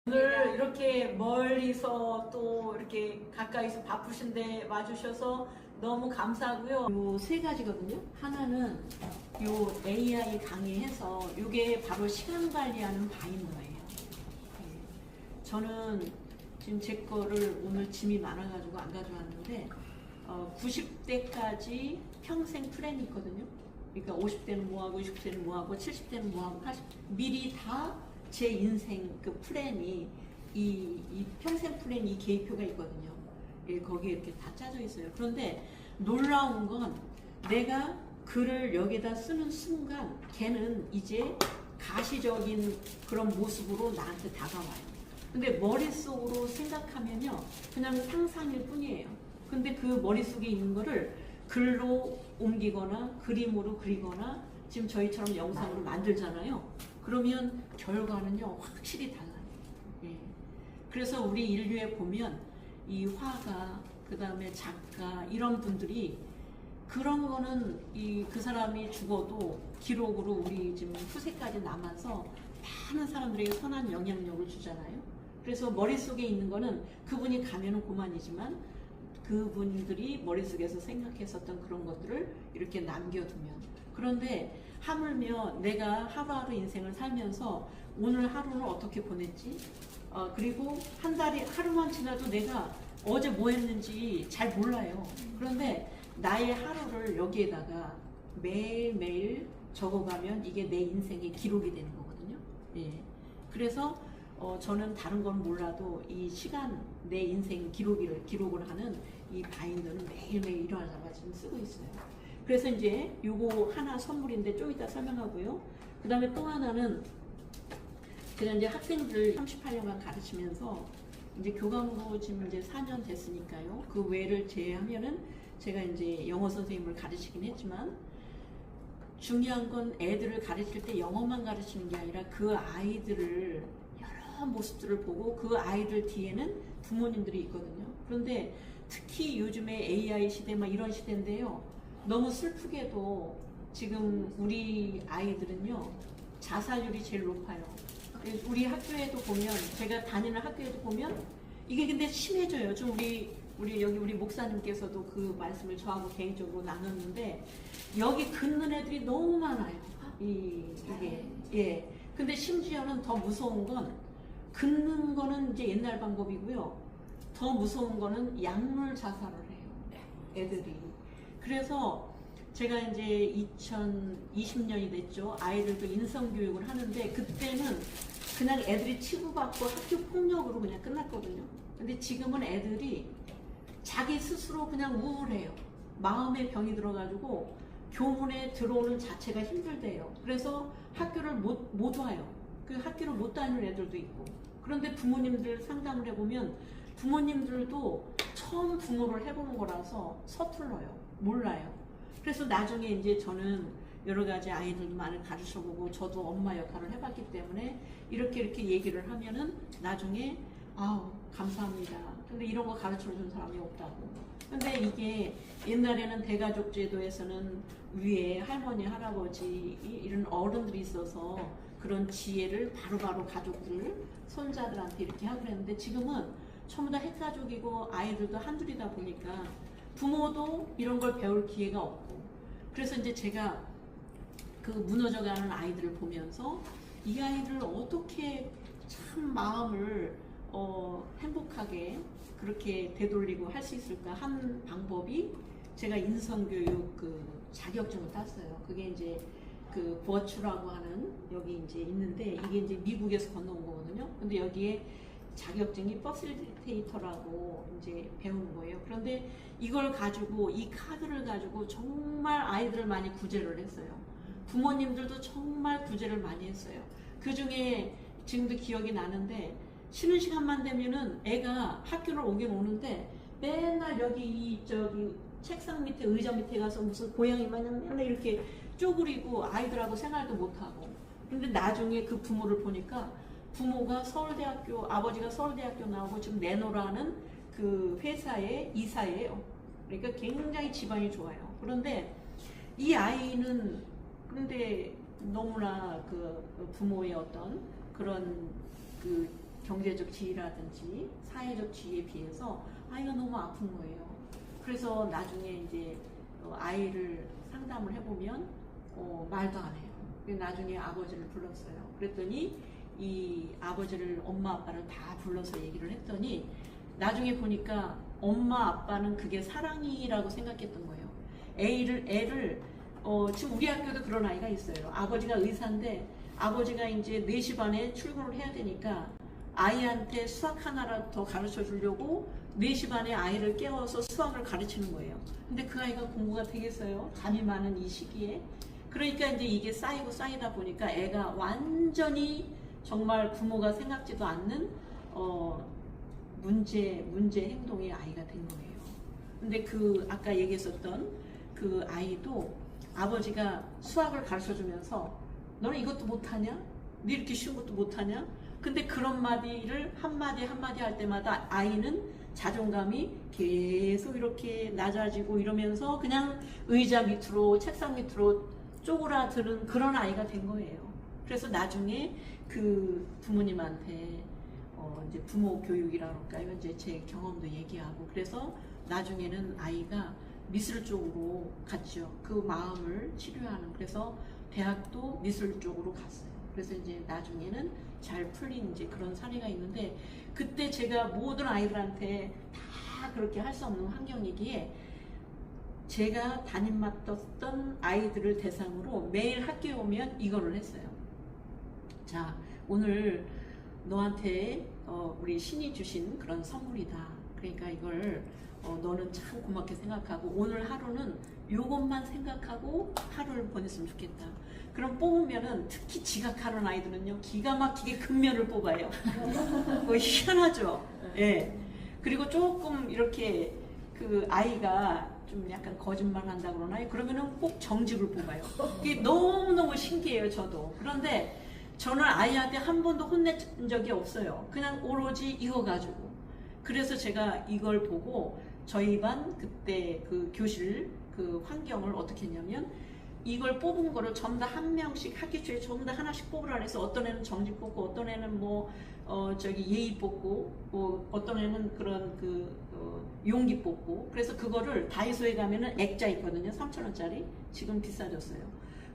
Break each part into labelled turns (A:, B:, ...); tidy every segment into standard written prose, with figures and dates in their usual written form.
A: 오늘 이렇게 멀리서 또 이렇게 가까이서 바쁘신데 와주셔서 너무 감사하고요. 요 세 가지거든요. 하나는 요 AI 강의해서 이게 바로 시간 관리하는 바인더예요. 저는 지금 제 거를 오늘 짐이 많아가지고 안 가져왔는데 90대까지 평생 플랜이 있거든요. 그러니까 50대는 뭐하고 60대는 뭐하고 70대는 뭐하고 80 미리 다 제 인생 그 플랜이 이 평생 플랜 이 계획표가 있거든요. 예, 거기에 이렇게 다 짜져 있어요. 그런데 놀라운 건 내가 글을 여기다 쓰는 순간 걔는 이제 가시적인 그런 모습으로 나한테 다가와요. 근데 머릿속으로 생각하면요 그냥 상상일 뿐이에요. 근데 그 머릿속에 있는 거를 글로 옮기거나 그림으로 그리거나 지금 저희처럼 영상으로 만들잖아요. 그러면 결과는요 확실히 달라요. 예. 그래서 우리 인류에 보면 이 화가 그 다음에 작가 이런 분들이 그런 거는 그 사람이 죽어도 기록으로 우리 지금 후세까지 남아서 많은 사람들에게 선한 영향력을 주잖아요. 그래서 머릿속에 있는 거는 그분이 가면은 그만이지만 그분들이 머릿속에서 생각했었던 그런 것들을 이렇게 남겨두면, 그런데 하물며 내가 하루하루 인생을 살면서 오늘 하루는 어떻게 보냈지? 그리고 한 달이 하루만 지나도 내가 어제 뭐 했는지 잘 몰라요. 그런데 나의 하루를 여기에다가 매일매일 적어가면 이게 내 인생의 기록이 되는 거거든요. 예. 그래서 저는 다른 건 몰라도 이 시간 내 인생 기록을 하는 이 바인더는 매일매일 일어나자마자 지금 쓰고 있어요. 그래서 이제 요거 하나 선물인데 좀 이따 설명하고요. 그 다음에 또 하나는 제가 이제 학생들 38년간 가르치면서 이제 교감고 지금 이제 4년 됐으니까요. 그 외를 제외하면은 제가 이제 영어 선생님을 가르치긴 했지만 중요한 건 애들을 가르칠 때 영어만 가르치는 게 아니라 그 아이들을 여러 모습들을 보고 그 아이들 뒤에는 부모님들이 있거든요. 그런데 특히 요즘에 AI 시대 막 이런 시대인데요. 너무 슬프게도 지금 우리 아이들은요 자살률이 제일 높아요. 우리 학교에도 보면, 제가 다니는 학교에도 보면 이게 근데 심해져요. 좀 우리 목사님께서도 그 말씀을 저하고 개인적으로 나눴는데 여기 긋는 애들이 너무 많아요. 이게 예. 근데 심지어는 더 무서운 건 긋는 거는 이제 옛날 방법이고요. 더 무서운 거는 약물 자살을 해요. 애들이. 그래서 제가 이제 2020년이 됐죠. 아이들도 인성교육을 하는데 그때는 그냥 애들이 치부받고 학교 폭력으로 그냥 끝났거든요. 근데 지금은 애들이 자기 스스로 그냥 우울해요. 마음의 병이 들어가지고 교문에 들어오는 자체가 힘들대요. 그래서 학교를 못 와요. 그 학교를 못 다니는 애들도 있고. 그런데 부모님들 상담을 해보면 부모님들도 처음 부모를 해보는 거라서 서툴러요. 몰라요. 그래서 나중에 이제 저는 여러 가지 아이들도 많이 가르쳐보고 저도 엄마 역할을 해봤기 때문에 이렇게 얘기를 하면은 나중에 아우 감사합니다. 근데 이런 거 가르쳐준 사람이 없다고. 근데 이게 옛날에는 대가족 제도에서는 위에 할머니, 할아버지 이런 어른들이 있어서 그런 지혜를 바로바로 가족들, 손자들한테 이렇게 하고 그랬는데 지금은 전부 다 핵가족이고 아이들도 한둘이다 보니까 부모도 이런 걸 배울 기회가 없고, 그래서 이제 제가 그 무너져가는 아이들을 보면서 이 아이를 어떻게 참 마음을 행복하게 그렇게 되돌리고 할 수 있을까 한 방법이, 제가 인성교육 그 자격증을 땄어요. 그게 이제 그 버추라고 하는 여기 이제 있는데 이게 이제 미국에서 건너온 거거든요. 근데 여기에 자격증이 퍼실리테이터라고 이제 배우는 거예요. 그런데 이걸 가지고 이 카드를 가지고 정말 아이들을 많이 구제를 했어요. 부모님들도 정말 구제를 많이 했어요. 그 중에 지금도 기억이 나는데 쉬는 시간만 되면은 애가 학교를 오긴 오는데 맨날 여기 저기 책상 밑에 의자 밑에 가서 무슨 고양이 마냥 맨날 이렇게 쪼그리고 아이들하고 생활도 못하고. 근데 나중에 그 부모를 보니까 부모가 서울대학교, 아버지가 서울대학교 나오고 지금 내노라는 그 회사의 이사예요. 그러니까 굉장히 집안이 좋아요. 그런데 이 아이는 그런데 너무나 그 부모의 어떤 그런 그 경제적 지위라든지 사회적 지위에 비해서 아이가 너무 아픈 거예요. 그래서 나중에 이제 아이를 상담을 해보면 말도 안 해요. 나중에 아버지를 불렀어요. 그랬더니 이 아버지를 엄마 아빠를 다 불러서 얘기를 했더니 나중에 보니까 엄마 아빠는 그게 사랑이라고 생각했던 거예요. 애를 지금 우리 학교도 그런 아이가 있어요. 아버지가 의사인데 아버지가 이제 4시 반에 출근을 해야 되니까 아이한테 수학 하나라도 더 가르쳐 주려고 4시 반에 아이를 깨워서 수학을 가르치는 거예요. 근데 그 아이가 공부가 되겠어요? 잠이 많은 이 시기에. 그러니까 이제 이게 쌓이고 쌓이다 보니까 애가 완전히 정말 부모가 생각지도 않는 문제 행동의 아이가 된 거예요. 근데 그 아까 얘기했었던 그 아이도 아버지가 수학을 가르쳐 주면서 너는 이것도 못하냐? 너 이렇게 쉬운 것도 못하냐? 근데 그런 마디를 한마디 할 때마다 아이는 자존감이 계속 이렇게 낮아지고 이러면서 그냥 의자 밑으로 책상 밑으로 쪼그라드는 그런 아이가 된 거예요. 그래서 나중에 그 부모님한테 이제 부모 교육이라 그럴까요? 이제 제 경험도 얘기하고 그래서 나중에는 아이가 미술 쪽으로 갔죠. 그 마음을 치료하는. 그래서 대학도 미술 쪽으로 갔어요. 그래서 이제 나중에는 잘 풀린 이제 그런 사례가 있는데 그때 제가 모든 아이들한테 다 그렇게 할 수 없는 환경이기에 제가 담임 맡았던 아이들을 대상으로 매일 학교에 오면 이거를 했어요. 자, 오늘 너한테 우리 신이 주신 그런 선물이다. 그러니까 이걸 너는 참 고맙게 생각하고 오늘 하루는 요것만 생각하고 하루를 보냈으면 좋겠다. 그럼 뽑으면은 특히 지각하는 아이들은요 기가 막히게 근면을 뽑아요. 희한하죠. 예. 그리고 조금 이렇게 그 아이가 좀 약간 거짓말 한다 그러나요? 그러면은 꼭 정직을 뽑아요. 이게 너무너무 신기해요, 저도. 그런데 저는 아이한테 한 번도 혼낸 적이 없어요. 그냥 오로지 이거 가지고. 그래서 제가 이걸 보고 저희 반 그때 그 교실 그 환경을 어떻게 했냐면 이걸 뽑은 거를 전부 다 한 명씩 학기 초에 전부 다 하나씩 뽑으라 해서 어떤 애는 정직 뽑고 어떤 애는 뭐 예의 뽑고 뭐 어떤 애는 그런 용기 뽑고 그래서 그거를 다이소에 가면은 액자 있거든요. 3,000원짜리 지금 비싸졌어요.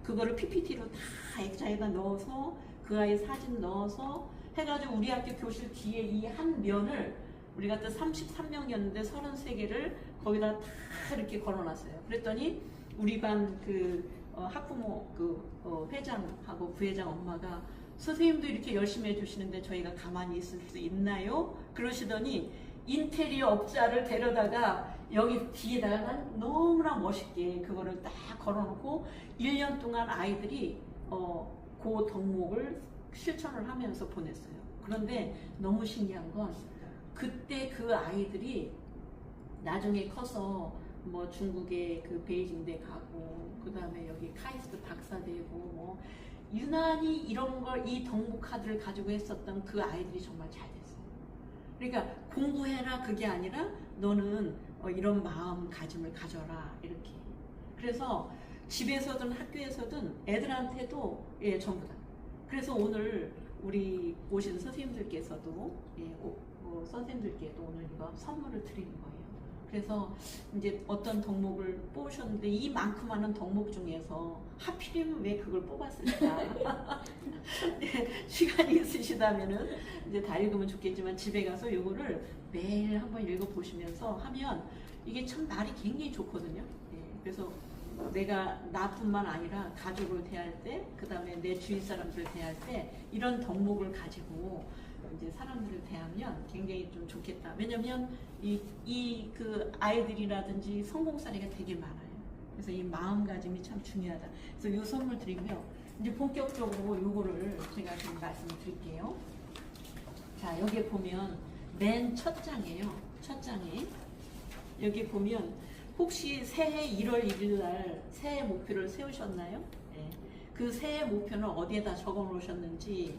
A: 그거를 PPT로 다 액자에다 넣어서 그 아이 사진 넣어서 해가지고 우리 학교 교실 뒤에 이 한 면을 우리가 또 33명이었는데 33개를 거기다 다 이렇게 걸어놨어요. 그랬더니 우리 반 학부모 회장하고 부회장 엄마가 선생님도 이렇게 열심히 해주시는데 저희가 가만히 있을 수 있나요? 그러시더니 인테리어 업자를 데려다가 여기 뒤에다가 너무나 멋있게 그거를 딱 걸어놓고 1년 동안 아이들이 그 덕목을 실천을 하면서 보냈어요. 그런데 너무 신기한 건 그때 그 아이들이 나중에 커서 뭐 중국의 그 베이징대 가고 그 다음에 여기 카이스트 박사 되고 뭐 유난히 이런 걸 이 덕목 카드를 가지고 했었던 그 아이들이 정말 잘 됐어요. 그러니까 공부해라 그게 아니라 너는 이런 마음가짐을 가져라 이렇게. 그래서 집에서든 학교에서든 애들한테도 전부 다. 그래서 오늘 우리 오신 선생님들께서도 선생님들께도 오늘 이거 선물을 드리는 거예요. 그래서 이제 어떤 덕목을 뽑으셨는데 이만큼 많은 덕목 중에서 하필이면 왜 그걸 뽑았을까? 시간이 있으시다면은 이제 다 읽으면 좋겠지만 집에 가서 이거를 매일 한번 읽어보시면서 하면 이게 참 말이 굉장히 좋거든요. 그래서 내가 나뿐만 아니라 가족을 대할 때, 그 다음에 내 주위 사람들 대할 때 이런 덕목을 가지고 이제 사람들을 대하면 굉장히 좀 좋겠다. 왜냐면 그 아이들이라든지 성공 사례가 되게 많아요. 그래서 이 마음가짐이 참 중요하다. 그래서 이 선물 드리고요. 이제 본격적으로 요거를 제가 좀 말씀을 드릴게요. 자, 여기에 보면 맨 첫 장이에요. 첫 장에 여기 보면 혹시 새해 1월 1일 날 새해 목표를 세우셨나요? 네. 그 새해 목표는 어디에다 적어 놓으셨는지.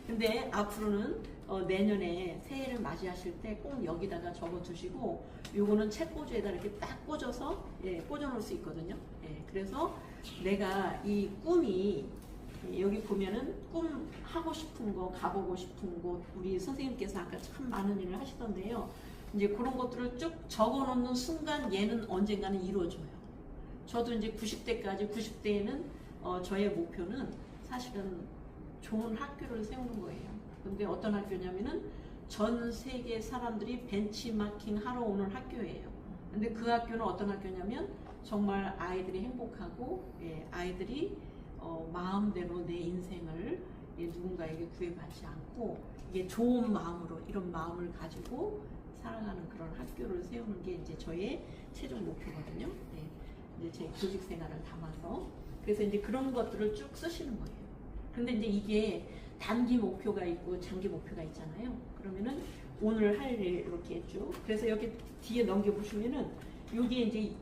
A: 근데 앞으로는 내년에 새해를 맞이하실 때 꼭 여기다가 적어 두시고 요거는 책꽂이에다 이렇게 딱 꽂아서 꽂아 놓을 수 있거든요. 그래서 내가 이 꿈이 여기 보면은 꿈 하고 싶은 거, 가보고 싶은 곳, 우리 선생님께서 아까 참 많은 일을 하시던데요. 이제 그런 것들을 쭉 적어 놓는 순간 얘는 언젠가는 이루어져요. 저도 이제 90대에는 저의 목표는 사실은 좋은 학교를 세우는 거예요. 근데 어떤 학교냐면은 전 세계 사람들이 벤치마킹 하러 오는 학교예요. 근데 그 학교는 어떤 학교냐면 정말 아이들이 행복하고, 아이들이 마음대로 내 인생을 누군가에게 구애받지 않고 이게 좋은 마음으로 이런 마음을 가지고 살아가는 그런 학교를 세우는 게 이제 저의 최종 목표거든요. 이제 제 교직 생활을 담아서 그래서 이제 그런 것들을 쭉 쓰시는 거예요. 근데 이제 이게 단기 목표가 있고 장기 목표가 있잖아요. 그러면은 오늘 할 일 이렇게 했죠. 그래서 여기 뒤에 넘겨보시면은 여기에 이제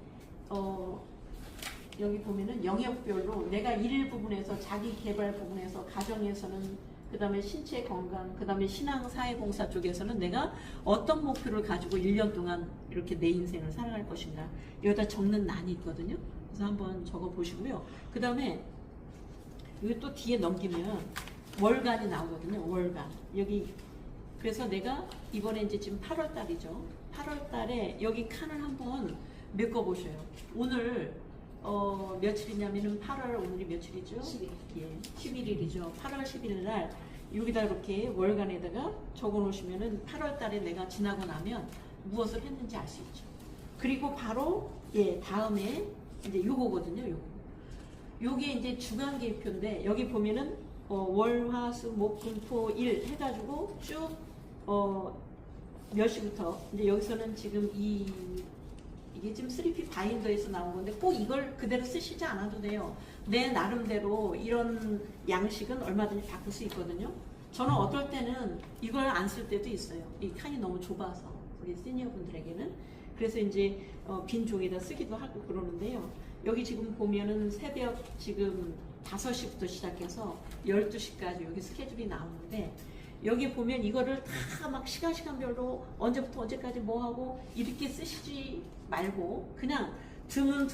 A: 여기 보면은 영역별로 내가 일 부분에서 자기 개발 부분에서 가정에서는 그 다음에 신체 건강, 그 다음에 신앙 사회봉사 쪽에서는 내가 어떤 목표를 가지고 1년 동안 이렇게 내 인생을 살아갈 것인가 여기다 적는 난이 있거든요. 그래서 한번 적어 보시고요. 그 다음에 여기 또 뒤에 넘기면 월간이 나오거든요. 월간 여기 그래서 내가 이번에 이제 지금 8월 달이죠. 8월 달에 여기 칸을 한번 메꿔 보셔요. 오늘 며칠이냐면은 8월 오늘이 며칠이죠?
B: 11일.
A: 예, 11일이죠. 8월 11일 날 여기다 이렇게 월간에다가 적어 놓으시면은 8월 달에 내가 지나고 나면 무엇을 했는지 알 수 있죠. 그리고 바로 다음에 이제 요거거든요. 요게 이제 주간 계획표인데 여기 보면은 월, 화, 수, 목, 금, 토, 일 해가지고 쭉 몇 시부터 이제 여기서는 지금 이게 지금 3P 바인더에서 나온 건데 꼭 이걸 그대로 쓰시지 않아도 돼요. 내 나름대로 이런 양식은 얼마든지 바꿀 수 있거든요. 저는 어떨 때는 이걸 안 쓸 때도 있어요. 이 칸이 너무 좁아서 우리 시니어 분들에게는. 그래서 이제 빈 종이다 쓰기도 하고 그러는데요. 여기 지금 보면은 새벽 지금 5시부터 시작해서 12시까지 여기 스케줄이 나오는데 여기 보면 이거를 다 막 시간별로 언제부터 언제까지 뭐 하고 이렇게 쓰시지 말고 그냥 드문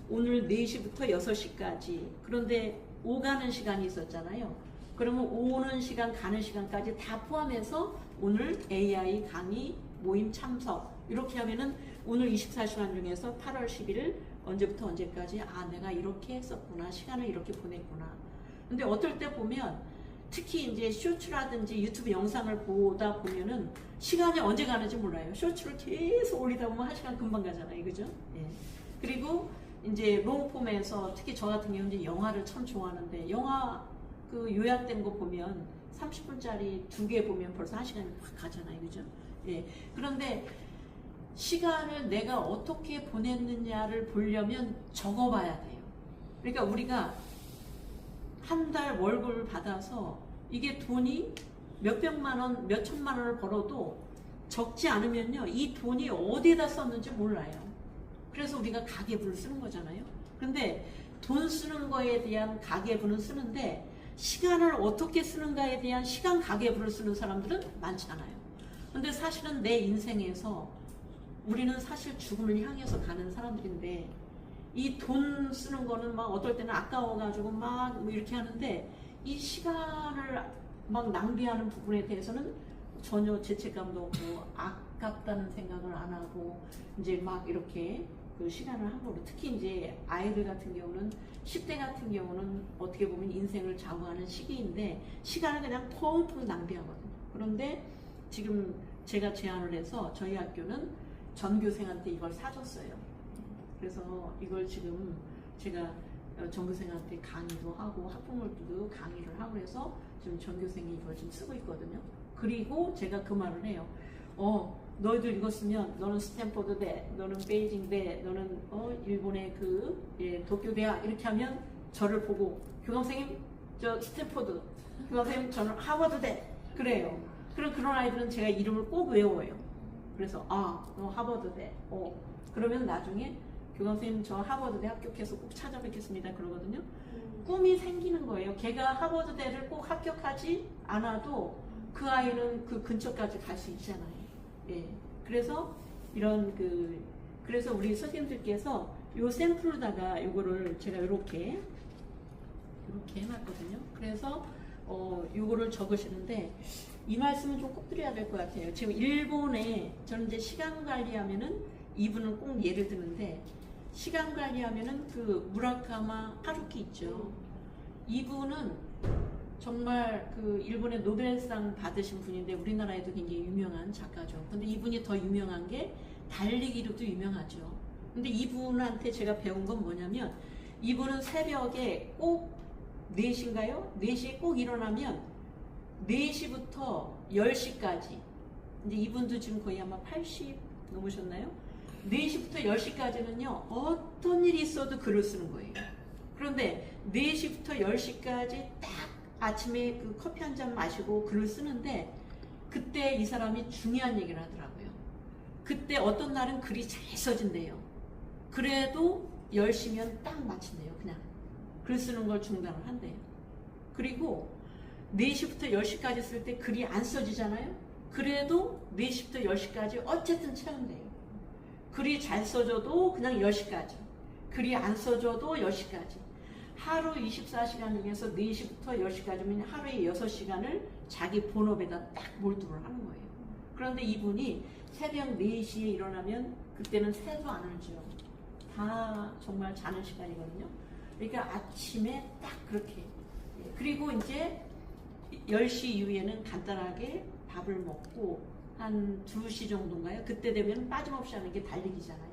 A: 오늘 4시부터 6시까지 그런데 오가는 시간이 있었잖아요. 그러면 오는 시간 가는 시간까지 다 포함해서 오늘 AI 강의 모임 참석 이렇게 하면은 오늘 24시간 중에서 8월 11일 언제부터 언제까지 내가 이렇게 했었구나 시간을 이렇게 보냈구나. 근데 어떨 때 보면 특히 이제 쇼츠라든지 유튜브 영상을 보다 보면은 시간이 언제 가는지 몰라요. 쇼츠를 계속 올리다 보면 1시간 금방 가잖아요. 그죠? 예. 그리고 이제 롱폼에서 특히 저 같은 경우는 이제 영화를 참 좋아하는데 영화 그 요약된 거 보면 30분짜리 2개 보면 벌써 1시간이 확 가잖아요. 그죠? 예. 그런데 시간을 내가 어떻게 보냈느냐를 보려면 적어봐야 돼요. 그러니까 우리가 한 달 월급을 받아서 이게 돈이 몇백만 원, 몇천만 원을 벌어도 적지 않으면요. 이 돈이 어디에다 썼는지 몰라요. 그래서 우리가 가계부를 쓰는 거잖아요. 근데 돈 쓰는 거에 대한 가계부는 쓰는데 시간을 어떻게 쓰는가에 대한 시간 가계부를 쓰는 사람들은 많지 않아요. 근데 사실은 내 인생에서 우리는 사실 죽음을 향해서 가는 사람들인데 이 돈 쓰는 거는 막 어떨 때는 아까워가지고 막 뭐 이렇게 하는데 이 시간을 막 낭비하는 부분에 대해서는 전혀 죄책감도 없고 아깝다는 생각을 안 하고 이제 막 이렇게 그 시간을 함부로 특히 이제 아이들 같은 경우는 10대 같은 경우는 어떻게 보면 인생을 좌우하는 시기인데 시간을 그냥 펑펑 낭비하거든요. 그런데 지금 제가 제안을 해서 저희 학교는 전교생한테 이걸 사줬어요. 그래서 이걸 지금 제가 전교생한테 강의도 하고 학부모들도 강의를 하고 해서 지금 전교생이 이걸 지금 쓰고 있거든요. 그리고 제가 그 말을 해요. 너희들 이거 쓰면 너는 스탠포드 대, 너는 베이징 대, 너는 일본의 도쿄 대학 이렇게 하면 저를 보고 교감선생님 저 스탠포드, 교감선생님 저는 하버드 대 그래요. 그런 아이들은 제가 이름을 꼭 외워요. 그래서 너 하버드 대. 그러면 나중에 교감선생님 저 하버드대 합격해서 꼭 찾아뵙겠습니다 그러거든요. 꿈이 생기는 거예요. 걔가 하버드대를 꼭 합격하지 않아도 그 아이는 그 근처까지 갈 수 있잖아요. 예. 그래서 이런 그래서 우리 선생님들께서 요 샘플로다가 요거를 제가 이렇게 이렇게 해놨거든요. 그래서 요거를 적으시는데 이 말씀은 좀 꼭 드려야 될 것 같아요. 지금 일본에 저는 이제 시간 관리하면은 이분은 꼭 예를 드는데 시간 관리하면은 그 무라카마 하루키 있죠. 이분은 정말 그 일본의 노벨상 받으신 분인데 우리나라에도 굉장히 유명한 작가죠. 근데 이분이 더 유명한 게 달리기로도 유명하죠. 근데 이분한테 제가 배운 건 뭐냐면 이분은 새벽에 꼭 4시인가요? 4시에 꼭 일어나면 4시부터 10시까지 이제 이분도 지금 거의 아마 80 넘으셨나요? 4시부터 10시까지는요 어떤 일이 있어도 글을 쓰는 거예요. 그런데 4시부터 10시까지 딱 아침에 그 커피 한 잔 마시고 글을 쓰는데 그때 이 사람이 중요한 얘기를 하더라고요. 그때 어떤 날은 글이 잘 써진대요. 그래도 10시면 딱 마친대요. 그냥 글 쓰는 걸 중단을 한대요. 그리고 4시부터 10시까지 쓸 때 글이 안 써지잖아요. 그래도 4시부터 10시까지 어쨌든 채운대요. 글이 잘 써져도 그냥 10시까지, 글이 안 써져도 10시까지. 하루 24시간 중에서 4시부터 10시까지면 하루에 6시간을 자기 본업에다 딱 몰두를 하는 거예요. 그런데 이분이 새벽 4시에 일어나면 그때는 새도 안 울죠. 다 정말 자는 시간이거든요. 그러니까 아침에 딱 그렇게. 그리고 이제 10시 이후에는 간단하게 밥을 먹고 한 2시 정도인가요? 그때 되면 빠짐없이 하는 게 달리기잖아요.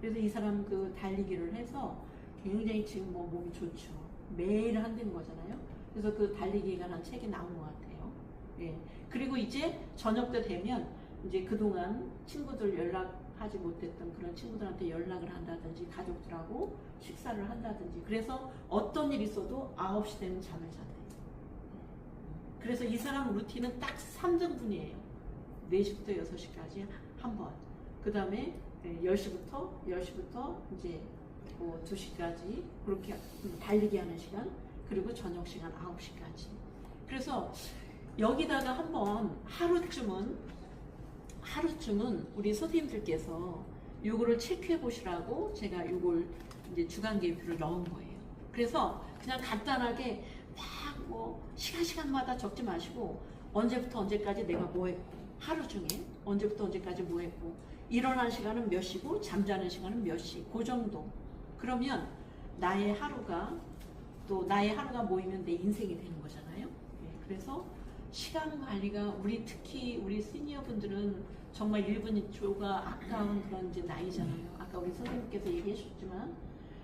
A: 그래서 이 사람 그 달리기를 해서 굉장히 지금 뭐 몸이 좋죠. 매일 한다는 거잖아요. 그래서 그 달리기에 관한 책이 나온 것 같아요. 그리고 이제 저녁 때 되면 이제 그동안 친구들 연락하지 못했던 그런 친구들한테 연락을 한다든지 가족들하고 식사를 한다든지 그래서 어떤 일이 있어도 9시 되면 잠을 잔대요. 그래서 이 사람 루틴은 딱 3등분이에요. 4시부터 6시까지 한 번. 그 다음에 10시부터 이제 뭐 2시까지 그렇게 달리기 하는 시간, 그리고 저녁 시간 9시까지. 그래서 여기다가 한번 하루쯤은 우리 선생님들께서 요거를 체크해 보시라고 제가 요걸 이제 주간 계획표를 넣은 거예요. 그래서 그냥 간단하게 막 뭐 시간마다 적지 마시고 언제부터 언제까지 내가 뭐 했고 하루 중에 언제부터 언제까지 뭐 했고 일어나는 시간은 몇 시고 잠자는 시간은 몇 시, 그 정도. 그러면 나의 하루가 모이면 내 인생이 되는 거잖아요. 그래서 시간 관리가 특히 우리 시니어 분들은 정말 1분 1초가 아까운 그런 이제 나이잖아요. 아까 우리 선생님께서 얘기하셨지만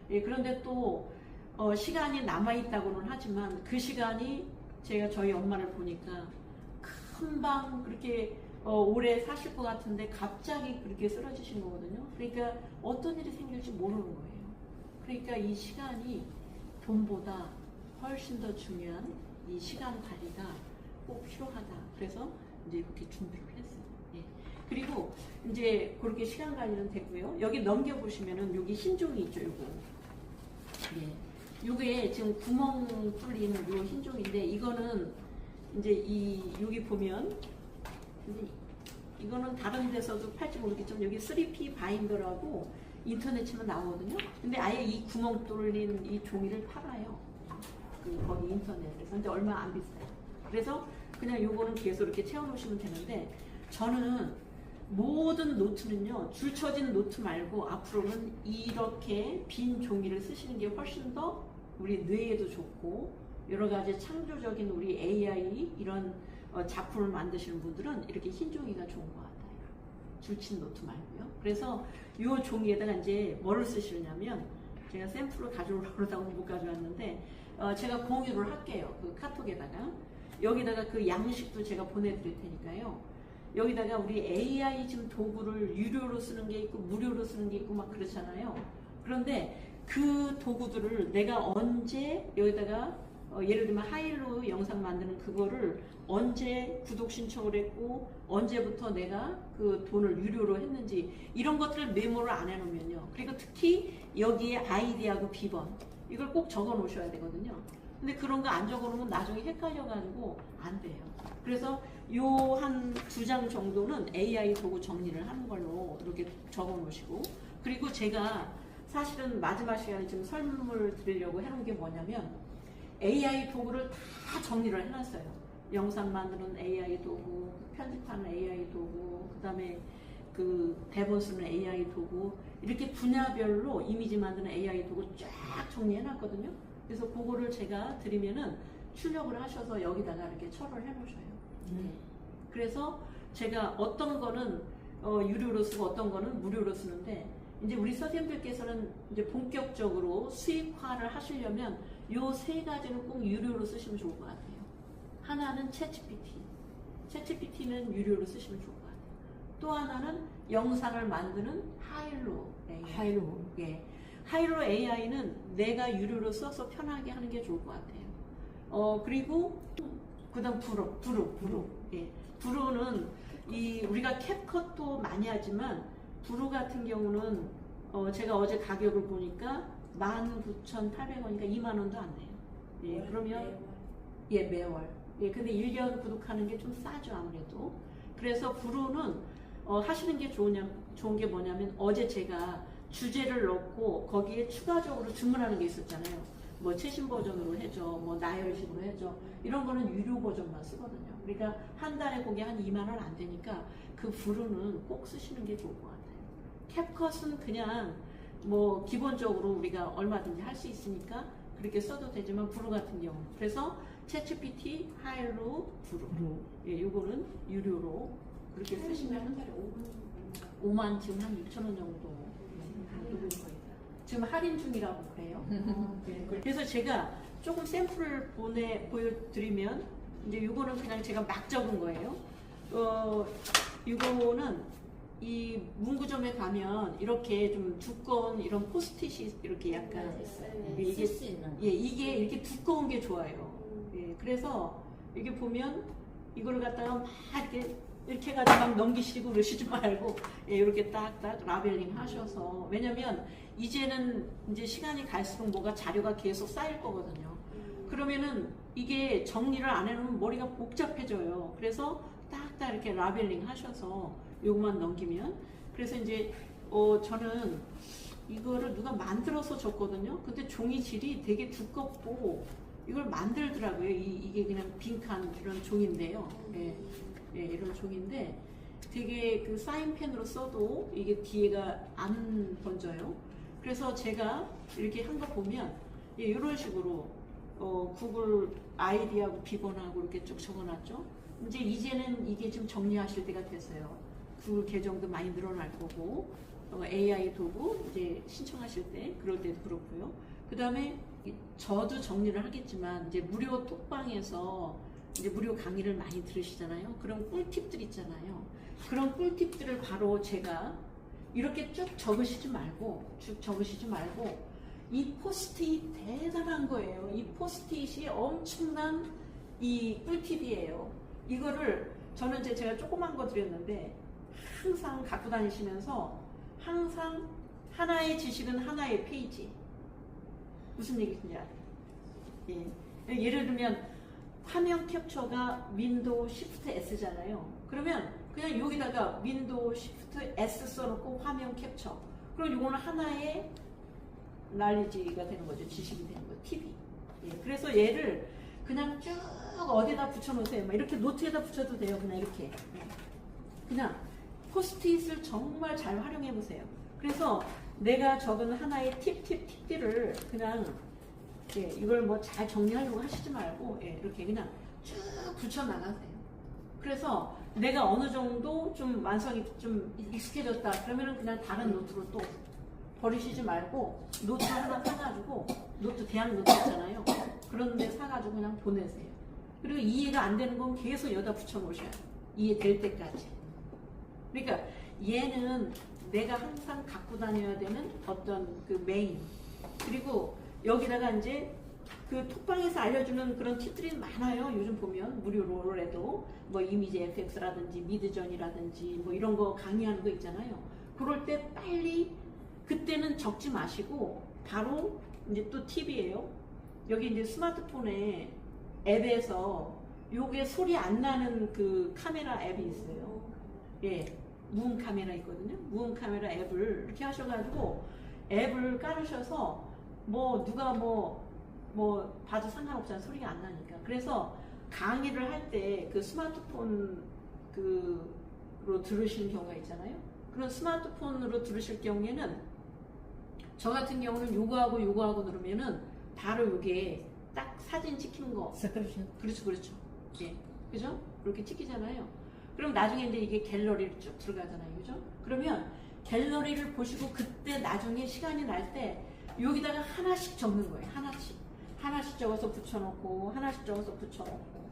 A: 그런데 또 시간이 남아있다고는 하지만 그 시간이 제가 저희 엄마를 보니까 금방 그렇게 오래 사실 것 같은데 갑자기 그렇게 쓰러지신 거거든요. 그러니까 어떤 일이 생길지 모르는 거예요. 그러니까 이 시간이 돈보다 훨씬 더 중요한 이 시간 관리가 꼭 필요하다. 그래서 이제 이렇게 준비를 했어요. 그리고 이제 그렇게 시간 관리는 됐고요. 여기 넘겨보시면은 여기 흰 종이 있죠, 요거. 요게 지금 구멍 뚫린 요 흰 종인데 이거는 이제 여기 보면 이거는 다른 데서도 팔지 모르겠지만 여기 3P 바인더라고 인터넷 치면 나오거든요. 근데 아예 이 구멍 뚫린 이 종이를 팔아요. 거기 인터넷에서. 근데 얼마 안 비싸요. 그래서 그냥 요거는 계속 이렇게 채워놓으시면 되는데 저는 모든 노트는요 줄 쳐진 노트 말고 앞으로는 이렇게 빈 종이를 쓰시는 게 훨씬 더 우리 뇌에도 좋고 여러 가지 창조적인 우리 AI 이런 작품을 만드시는 분들은 이렇게 흰 종이가 좋은 것 같아요. 줄친 노트 말고요. 그래서 이 종이에다가 이제 뭐를 쓰시냐면 제가 샘플을 가져오려고 그러다가 못 가져왔는데 제가 공유를 할게요. 그 카톡에다가 여기다가 그 양식도 제가 보내드릴 테니까요. 여기다가 우리 AI 지금 도구를 유료로 쓰는 게 있고 무료로 쓰는 게 있고 막 그렇잖아요. 그런데 그 도구들을 내가 언제 여기다가 예를 들면 하일로 영상 만드는 그거를 언제 구독 신청을 했고 언제부터 내가 그 돈을 유료로 했는지 이런 것들을 메모를 안 해놓으면요. 그리고 특히 여기에 아이디하고 비번 이걸 꼭 적어 놓으셔야 되거든요. 근데 그런 거 안 적어 놓으면 나중에 헷갈려가지고 안 돼요. 그래서 요 한 2장 정도는 AI 도구 정리를 하는 걸로 이렇게 적어 놓으시고 그리고 제가 사실은 마지막 시간에 지금 설명을 드리려고 해놓은 게 뭐냐면 AI 도구를 다 정리를 해놨어요. 영상 만드는 AI 도구, 편집하는 AI 도구, 그 다음에 그 대본 쓰는 AI 도구, 이렇게 분야별로 이미지 만드는 AI 도구 쫙 정리해놨거든요. 그래서 그거를 제가 드리면은 출력을 하셔서 여기다가 이렇게 처리를 해놓으셔요. 그래서 제가 어떤 거는 유료로 쓰고 어떤 거는 무료로 쓰는데, 이제 우리 선생님들께서는 이제 본격적으로 수익화를 하시려면 요 세 가지는 꼭 유료로 쓰시면 좋을 것 같아요. 하나는 챗GPT. 챗GPT는 유료로 쓰시면 좋을 것 같아요. 또 하나는 영상을 만드는 하일로 AI.
B: 하이로.
A: 예. 하일로 AI는 내가 유료로 써서 편하게 하는 게 좋을 것 같아요. 그리고 그다음 브루. 예. 브루는 우리가 캡컷도 많이 하지만 브루 같은 경우는 제가 어제 가격을 보니까 19,800원이니까 2만 원도 안 돼요. 예. 그러면 예, 매월. 예. 근데 1년 구독하는 게 좀 싸죠, 아무래도. 그래서 브루는 하시는 게 좋은 게 뭐냐면, 어제 제가 주제를 넣고 거기에 추가적으로 주문하는 게 있었잖아요. 뭐 최신 버전으로 해줘, 뭐 나열식으로 해줘, 이런 거는 유료 버전만 쓰거든요. 그러니까 한 달에 그게 한 2만 원 안 되니까 그 브루는 꼭 쓰시는 게 좋을 것 같아요. 캡컷은 그냥 뭐 기본적으로 우리가 얼마든지 할 수 있으니까 그렇게 써도 되지만, 브루 같은 경우, 그래서 챗GPT, 하일로, 브루, 예, 요거는 유료로 그렇게 쓰시면
C: 한 달에
A: 5만, 지금 한 6천 원 정도 지금 할인 중이라고 그래요. 네. 그래서 제가 조금 샘플을 보여드리면, 이제 요거는 그냥 제가 막 적은 거예요. 요거는 이 문구점에 가면 이렇게 좀 두꺼운 이런 포스트잇이 이렇게 약간 이게
B: 쓸수 있는.
A: 예, 이게 이렇게 두꺼운 게 좋아요. 예, 그래서 이게 보면 이거를 갖다가 막 이렇게 해가지고 막 넘기시고 그러시지 말고, 예, 이렇게 딱딱 라벨링 하셔서, 왜냐면 이제는 이제 시간이 갈수록 뭐가 자료가 계속 쌓일 거거든요. 그러면은 이게 정리를 안 해놓으면 머리가 복잡해져요. 그래서 딱딱 이렇게 라벨링 하셔서 요것만 넘기면, 그래서 이제 저는 이거를 누가 만들어서 줬거든요. 근데 종이 질이 되게 두껍고 이걸 만들더라고요. 이게 그냥 빈칸 이런 종인데요. 예, 예, 이런 종인데 되게 그 사인펜으로 써도 이게 뒤에가 안 번져요. 그래서 제가 이렇게 한 거 보면, 예, 이런 식으로 구글 아이디하고 비번하고 이렇게 쭉 적어놨죠. 이제는 이게 좀 정리하실 때가 됐어요. 구글 계정도 많이 늘어날 거고, AI 도구 이제 신청하실 때 그럴 때도 그렇고요. 그 다음에 저도 정리를 하겠지만, 이제 무료 톡방에서 이제 무료 강의를 많이 들으시잖아요. 그런 꿀팁들 있잖아요. 그런 꿀팁들을 바로 제가 이렇게 쭉 적으시지 말고 이 포스트잇 대단한 거예요. 이 포스트잇이 엄청난 이 꿀팁이에요. 이거를 저는 이제 제가 조그만 거 드렸는데 항상 갖고 다니시면서 항상 하나의 지식은 하나의 페이지. 무슨 얘기인지 알아요? 예. 예를 들면 화면 캡처가 윈도우 시프트 S잖아요. 그러면 그냥 여기다가 윈도우 시프트 S 써놓고 화면 캡처. 그럼 이거는 하나의 날리지가 되는 거죠. 지식이 되는 거죠. 팁이. 예. 그래서 얘를 그냥 쭉 어디다 붙여놓으세요. 막 이렇게 노트에다 붙여도 돼요. 그냥 이렇게. 그냥 포스트잇을 정말 잘 활용해 보세요. 그래서 내가 적은 하나의 팁들을 그냥, 예, 이걸 뭐 잘 정리하려고 하시지 말고, 예, 이렇게 그냥 쭉 붙여 나가세요. 그래서 내가 어느 정도 좀 완성이 좀 익숙해졌다 그러면은 그냥 다른 노트로 또 버리시지 말고 노트 하나 사가지고, 노트 대학 노트 있잖아요. 그런 데 사가지고 그냥 보내세요. 그리고 이해가 안 되는 건 계속 여기다 붙여 놓으셔야 돼요. 이해될 때까지. 그러니까 얘는 내가 항상 갖고 다녀야 되는 어떤 그 메인, 그리고 여기다가 이제 그 톡방에서 알려주는 그런 팁들이 많아요. 요즘 보면 무료로라도 뭐 이미지 FX라든지 미드전이라든지 뭐 이런 거 강의하는 거 있잖아요. 그럴 때 빨리, 그때는 적지 마시고 바로 이제 또 팁이에요. 여기 이제 스마트폰에 앱에서 요게 소리 안 나는 그 카메라 앱이 있어요. 예, 무음 카메라 있거든요. 무음 카메라 앱을 이렇게 하셔가지고 앱을 깔으셔서 뭐 누가 뭐 봐도 상관없잖아. 소리가 안 나니까. 그래서 강의를 할 때 그 스마트폰 그로 들으시는 경우가 있잖아요. 그런 스마트폰으로 들으실 경우에는 저 같은 경우는 요거하고 누르면은 바로 이게 딱 사진 찍히는 거. 그렇죠. 예. 그죠? 그렇게 찍히잖아요. 그럼 나중에 이제 이게 갤러리로 쭉 들어가잖아요. 그죠? 그러면 갤러리를 보시고 그때 나중에 시간이 날 때 여기다가 하나씩 적는 거예요. 하나씩 적어서 붙여놓고 하나씩 적어서 붙여놓고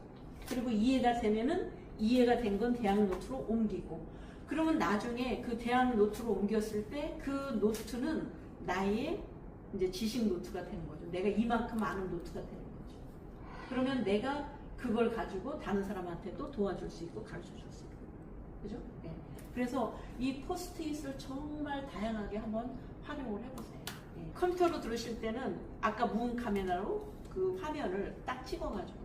A: 그리고 이해가 되면은 이해가 된 건 대학 노트로 옮기고 그러면 나중에 그 대학 노트로 옮겼을 때 그 노트는 나의 이제 지식 노트가 되는 거죠. 내가 이만큼 아는 노트가 되는 거죠. 그러면 내가 그걸 가지고 다른 사람한테 또 도와줄 수 있고 가르쳐 줄 수 있고. 그죠? 네. 그래서 이 포스트잇을 정말 다양하게 한번 활용을 해보세요. 네. 컴퓨터로 들으실 때는 아까 무음 카메라로 그 화면을 딱 찍어가지고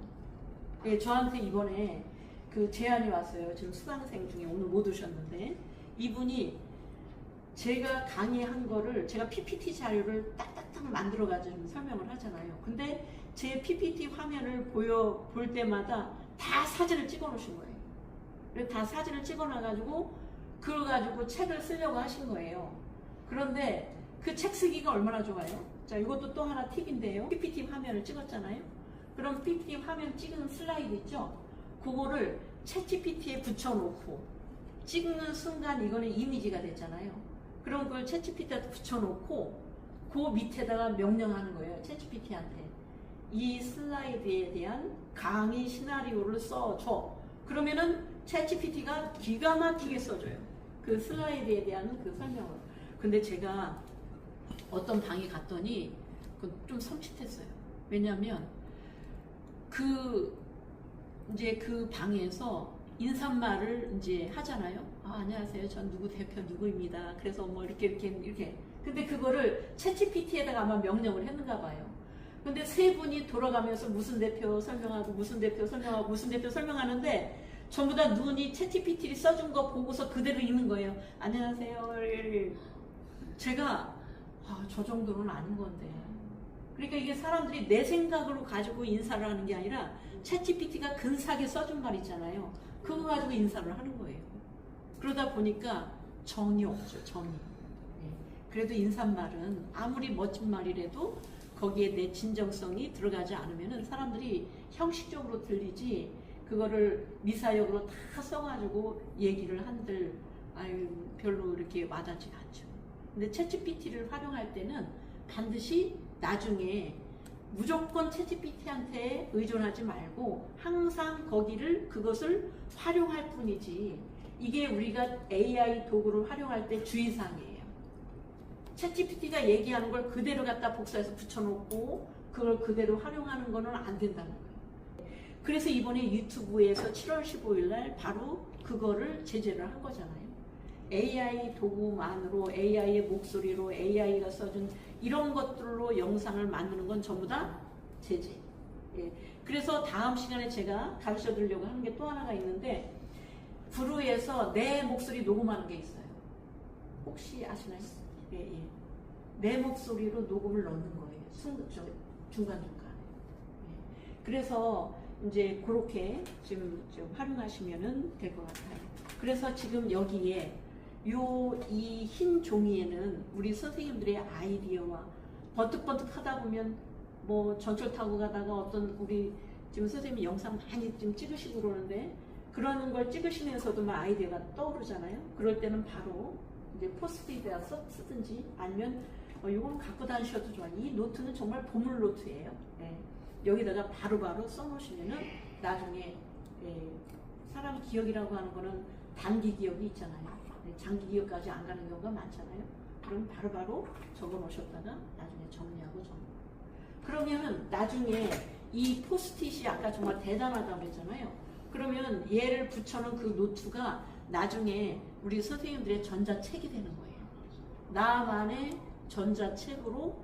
A: 네, 저한테 이번에 그 제안이 왔어요. 지금 수강생 중에 오늘 못 오셨는데 이분이 제가 강의한 거를 제가 PPT 자료를 딱딱딱 만들어가지고 설명을 하잖아요. 근데 제 PPT 화면을 볼 때마다 다 사진을 찍어 놓으신 거예요. 그래서 다 사진을 찍어 놔가지고 그걸 가지고 책을 쓰려고 하신 거예요. 그런데 그 책 쓰기가 얼마나 좋아요? 자, 이것도 또 하나 팁인데요. PPT 화면을 찍었잖아요. 그럼 PPT 화면 찍은 슬라이드 있죠? 그거를 챗GPT에 붙여놓고 찍는 순간 이거는 이미지가 됐잖아요. 그럼 그걸 챗GPT에 붙여놓고 그 밑에다가 명령하는 거예요. 챗GPT한테 이 슬라이드에 대한 강의 시나리오를 써줘. 그러면은 챗GPT가 기가 막히게 써줘요. 그 슬라이드에 대한 그 설명을. 근데 제가 어떤 방에 갔더니 좀 섬찟했어요. 왜냐하면 이제 그 방에서 인사말을 이제 하잖아요. 안녕하세요. 전 누구 대표 누구입니다. 그래서 뭐 이렇게. 근데 그거를 챗GPT에다가 아마 명령을 했는가 봐요. 근데 세 분이 돌아가면서 무슨 대표 설명하고 무슨 대표 설명하는데 전부 다 눈이 챗GPT를 써준 거 보고서 그대로 읽는 거예요. 안녕하세요. 제가 저 정도는 아닌 건데. 그러니까 이게 사람들이 내 생각으로 가지고 인사를 하는 게 아니라 챗GPT가 근사하게 써준 말 있잖아요. 그거 가지고 인사를 하는 거예요. 그러다 보니까 정이 없죠. 정이. 그래도 인사말은 아무리 멋진 말이라도 거기에 내 진정성이 들어가지 않으면 사람들이 형식적으로 들리지 그거를 미사역으로 다 써가지고 얘기를 한들 별로 이렇게 와닿지가 않죠. 근데 챗GPT를 활용할 때는 반드시 나중에 무조건 챗GPT한테 의존하지 말고 항상 그것을 활용할 뿐이지 이게 우리가 AI 도구를 활용할 때 주의사항이에요. 챗GPT가 얘기하는 걸 그대로 갖다 복사해서 붙여놓고 그걸 그대로 활용하는 거는 안 된다는 거예요. 그래서 이번에 유튜브에서 7월 15일 날 바로 그거를 제재를 한 거잖아요. AI 도구만으로 AI의 목소리로 AI가 써준 이런 것들로 영상을 만드는 건 전부 다 제재. 그래서 다음 시간에 제가 가르쳐 드리려고 하는 게 또 하나가 있는데 브루에서 내 목소리 녹음하는 게 있어요. 혹시 아시나요? 내 목소리로 녹음을 넣는 거예요. 중간중간에. 그래서 이제 그렇게 좀 활용하시면 될 것 같아요. 그래서 지금 여기에 이 흰 종이에는 우리 선생님들의 아이디어와 번뜩번뜩 하다 보면 뭐 전철 타고 가다가 어떤 우리 지금 선생님이 영상 많이 좀 찍으시고 그러는데 그런 걸 찍으시면서도 막 아이디어가 떠오르잖아요. 그럴 때는 바로 이제 포스트잇에다 쓰든지 아니면 이건 갖고 다니셔도 좋아요. 이 노트는 정말 보물 노트예요. 여기다가 바로바로 써놓으시면은 나중에 사람 기억이라고 하는 거는 단기 기억이 있잖아요. 장기 기억까지 안 가는 경우가 많잖아요. 그럼 바로바로 적어 놓으셨다가 나중에 정리하고 그러면은 나중에 이 포스트잇이 아까 정말 대단하다고 했잖아요. 그러면 얘를 붙여놓은 그 노트가 나중에 우리 선생님들의 전자책이 되는 거예요. 나만의 전자책으로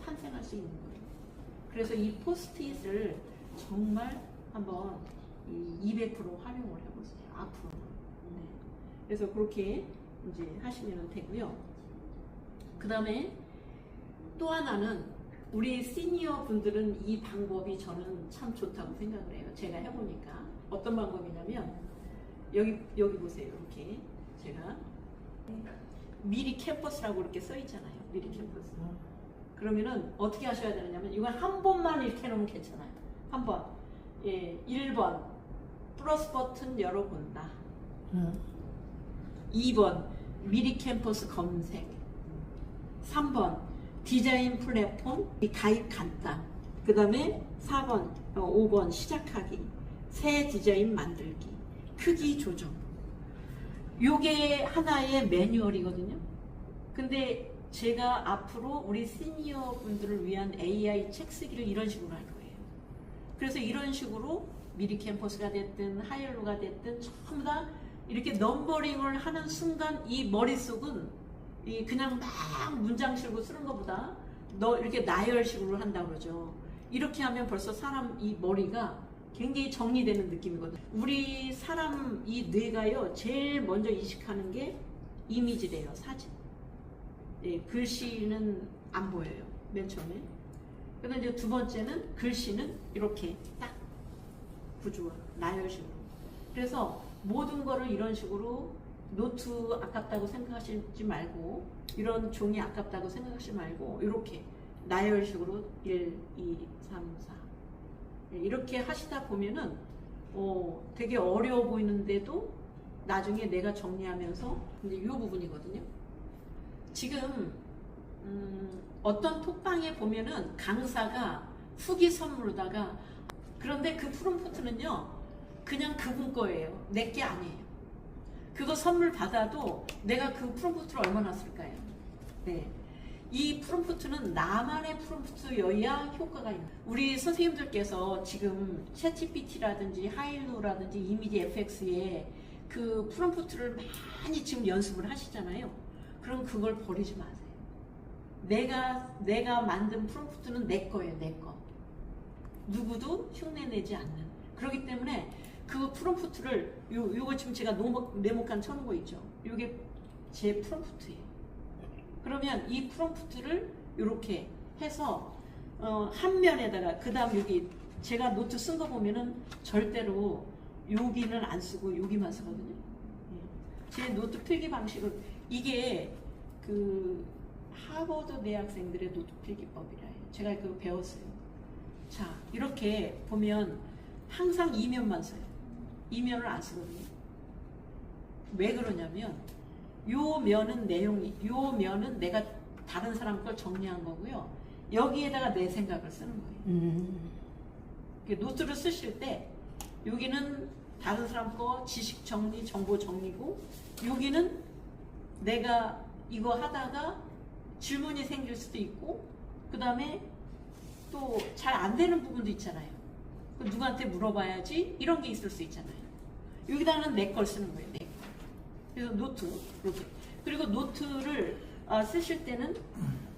A: 탄생할 수 있는 거예요. 그래서 이 포스트잇을 정말 한번 200% 활용을 해보세요. 앞으로. 그래서 그렇게 이제 하시면 되고요. 그 다음에 또 하나는 우리 시니어 분들은 이 방법이 저는 참 좋다고 생각을 해요. 제가 해보니까 어떤 방법이냐면 여기 보세요. 이렇게 제가 미리 캠퍼스라고 이렇게 써 있잖아요. 미리 캠퍼스. 그러면은 어떻게 하셔야 되느냐면 이건 한 번만 이렇게 해놓으면 괜찮아요. 한 번. 예, 1번 플러스 버튼 열어본다. 2번 미리 캠퍼스 검색. 3번 디자인 플랫폼 가입 간단. 그 다음에 4번 5번 시작하기. 새 디자인 만들기. 크기 조정. 요게 하나의 매뉴얼이거든요. 근데 제가 앞으로 우리 시니어 분들을 위한 AI 책 쓰기를 이런 식으로 할 거예요. 그래서 이런 식으로 미리 캠퍼스가 됐든 하이엘로가 됐든 전부 다 이렇게 넘버링을 하는 순간 이 머릿속은 그냥 막 문장 실고 쓰는 것보다 이렇게 나열식으로 한다고 그러죠. 이렇게 하면 벌써 사람 이 머리가 굉장히 정리되는 느낌이거든요. 우리 사람 이 뇌가요, 제일 먼저 인식하는 게 이미지래요, 사진. 네, 글씨는 안 보여요, 맨 처음에. 그다음 이제 두 번째는 글씨는 이렇게 딱 구조화, 나열식으로. 그래서 모든 거를 이런 식으로 노트 아깝다고 생각하시지 말고, 이런 종이 아깝다고 생각하시지 말고, 이렇게 나열식으로 1, 2, 3, 4. 이렇게 하시다 보면은 되게 어려워 보이는데도 나중에 내가 정리하면서 이제 이 부분이거든요. 지금 어떤 톡방에 보면은 강사가 후기 선물로다가 그런데 그 프롬프트는요 그냥 그분 거예요. 내 게 아니에요. 그거 선물 받아도 내가 그 프롬프트를 얼마나 쓸까요? 네. 이 프롬프트는 나만의 프롬프트여야 효과가 있는. 우리 선생님들께서 지금 챗GPT라든지 하일로라든지 이미지 FX에 그 프롬프트를 많이 지금 연습을 하시잖아요. 그럼 그걸 버리지 마세요. 내가 만든 프롬프트는 내 거예요, 내 거. 누구도 흉내내지 않는. 그렇기 때문에 그 프롬프트를 요거 지금 제가 네모칸 쳐놓은 거 있죠. 요게 제 프롬프트예요. 그러면 이 프롬프트를 이렇게 해서 한 면에다가 그 다음 여기 제가 노트 쓴 거 보면은 절대로 여기는 안 쓰고 여기만 쓰거든요. 제 노트 필기 방식은 이게 그 하버드 대학생들의 노트 필기법이라 해요. 제가 그거 배웠어요. 자, 이렇게 보면 항상 이면만 써요. 이면을 안 쓰거든요. 왜 그러냐면 요 면은 내용이, 요 면은 내가 다른 사람 걸 정리한 거고요. 여기에다가 내 생각을 쓰는 거예요. 노트를 쓰실 때 여기는 다른 사람 거 지식 정리, 정보 정리고 여기는 내가 이거 하다가 질문이 생길 수도 있고 그 다음에 또 잘 안 되는 부분도 있잖아요. 누구한테 물어봐야지 이런 게 있을 수 있잖아요. 여기다는 내 걸 쓰는 거예요. 내 거. 그래서 노트 이렇게. 그리고 노트를 쓰실 때는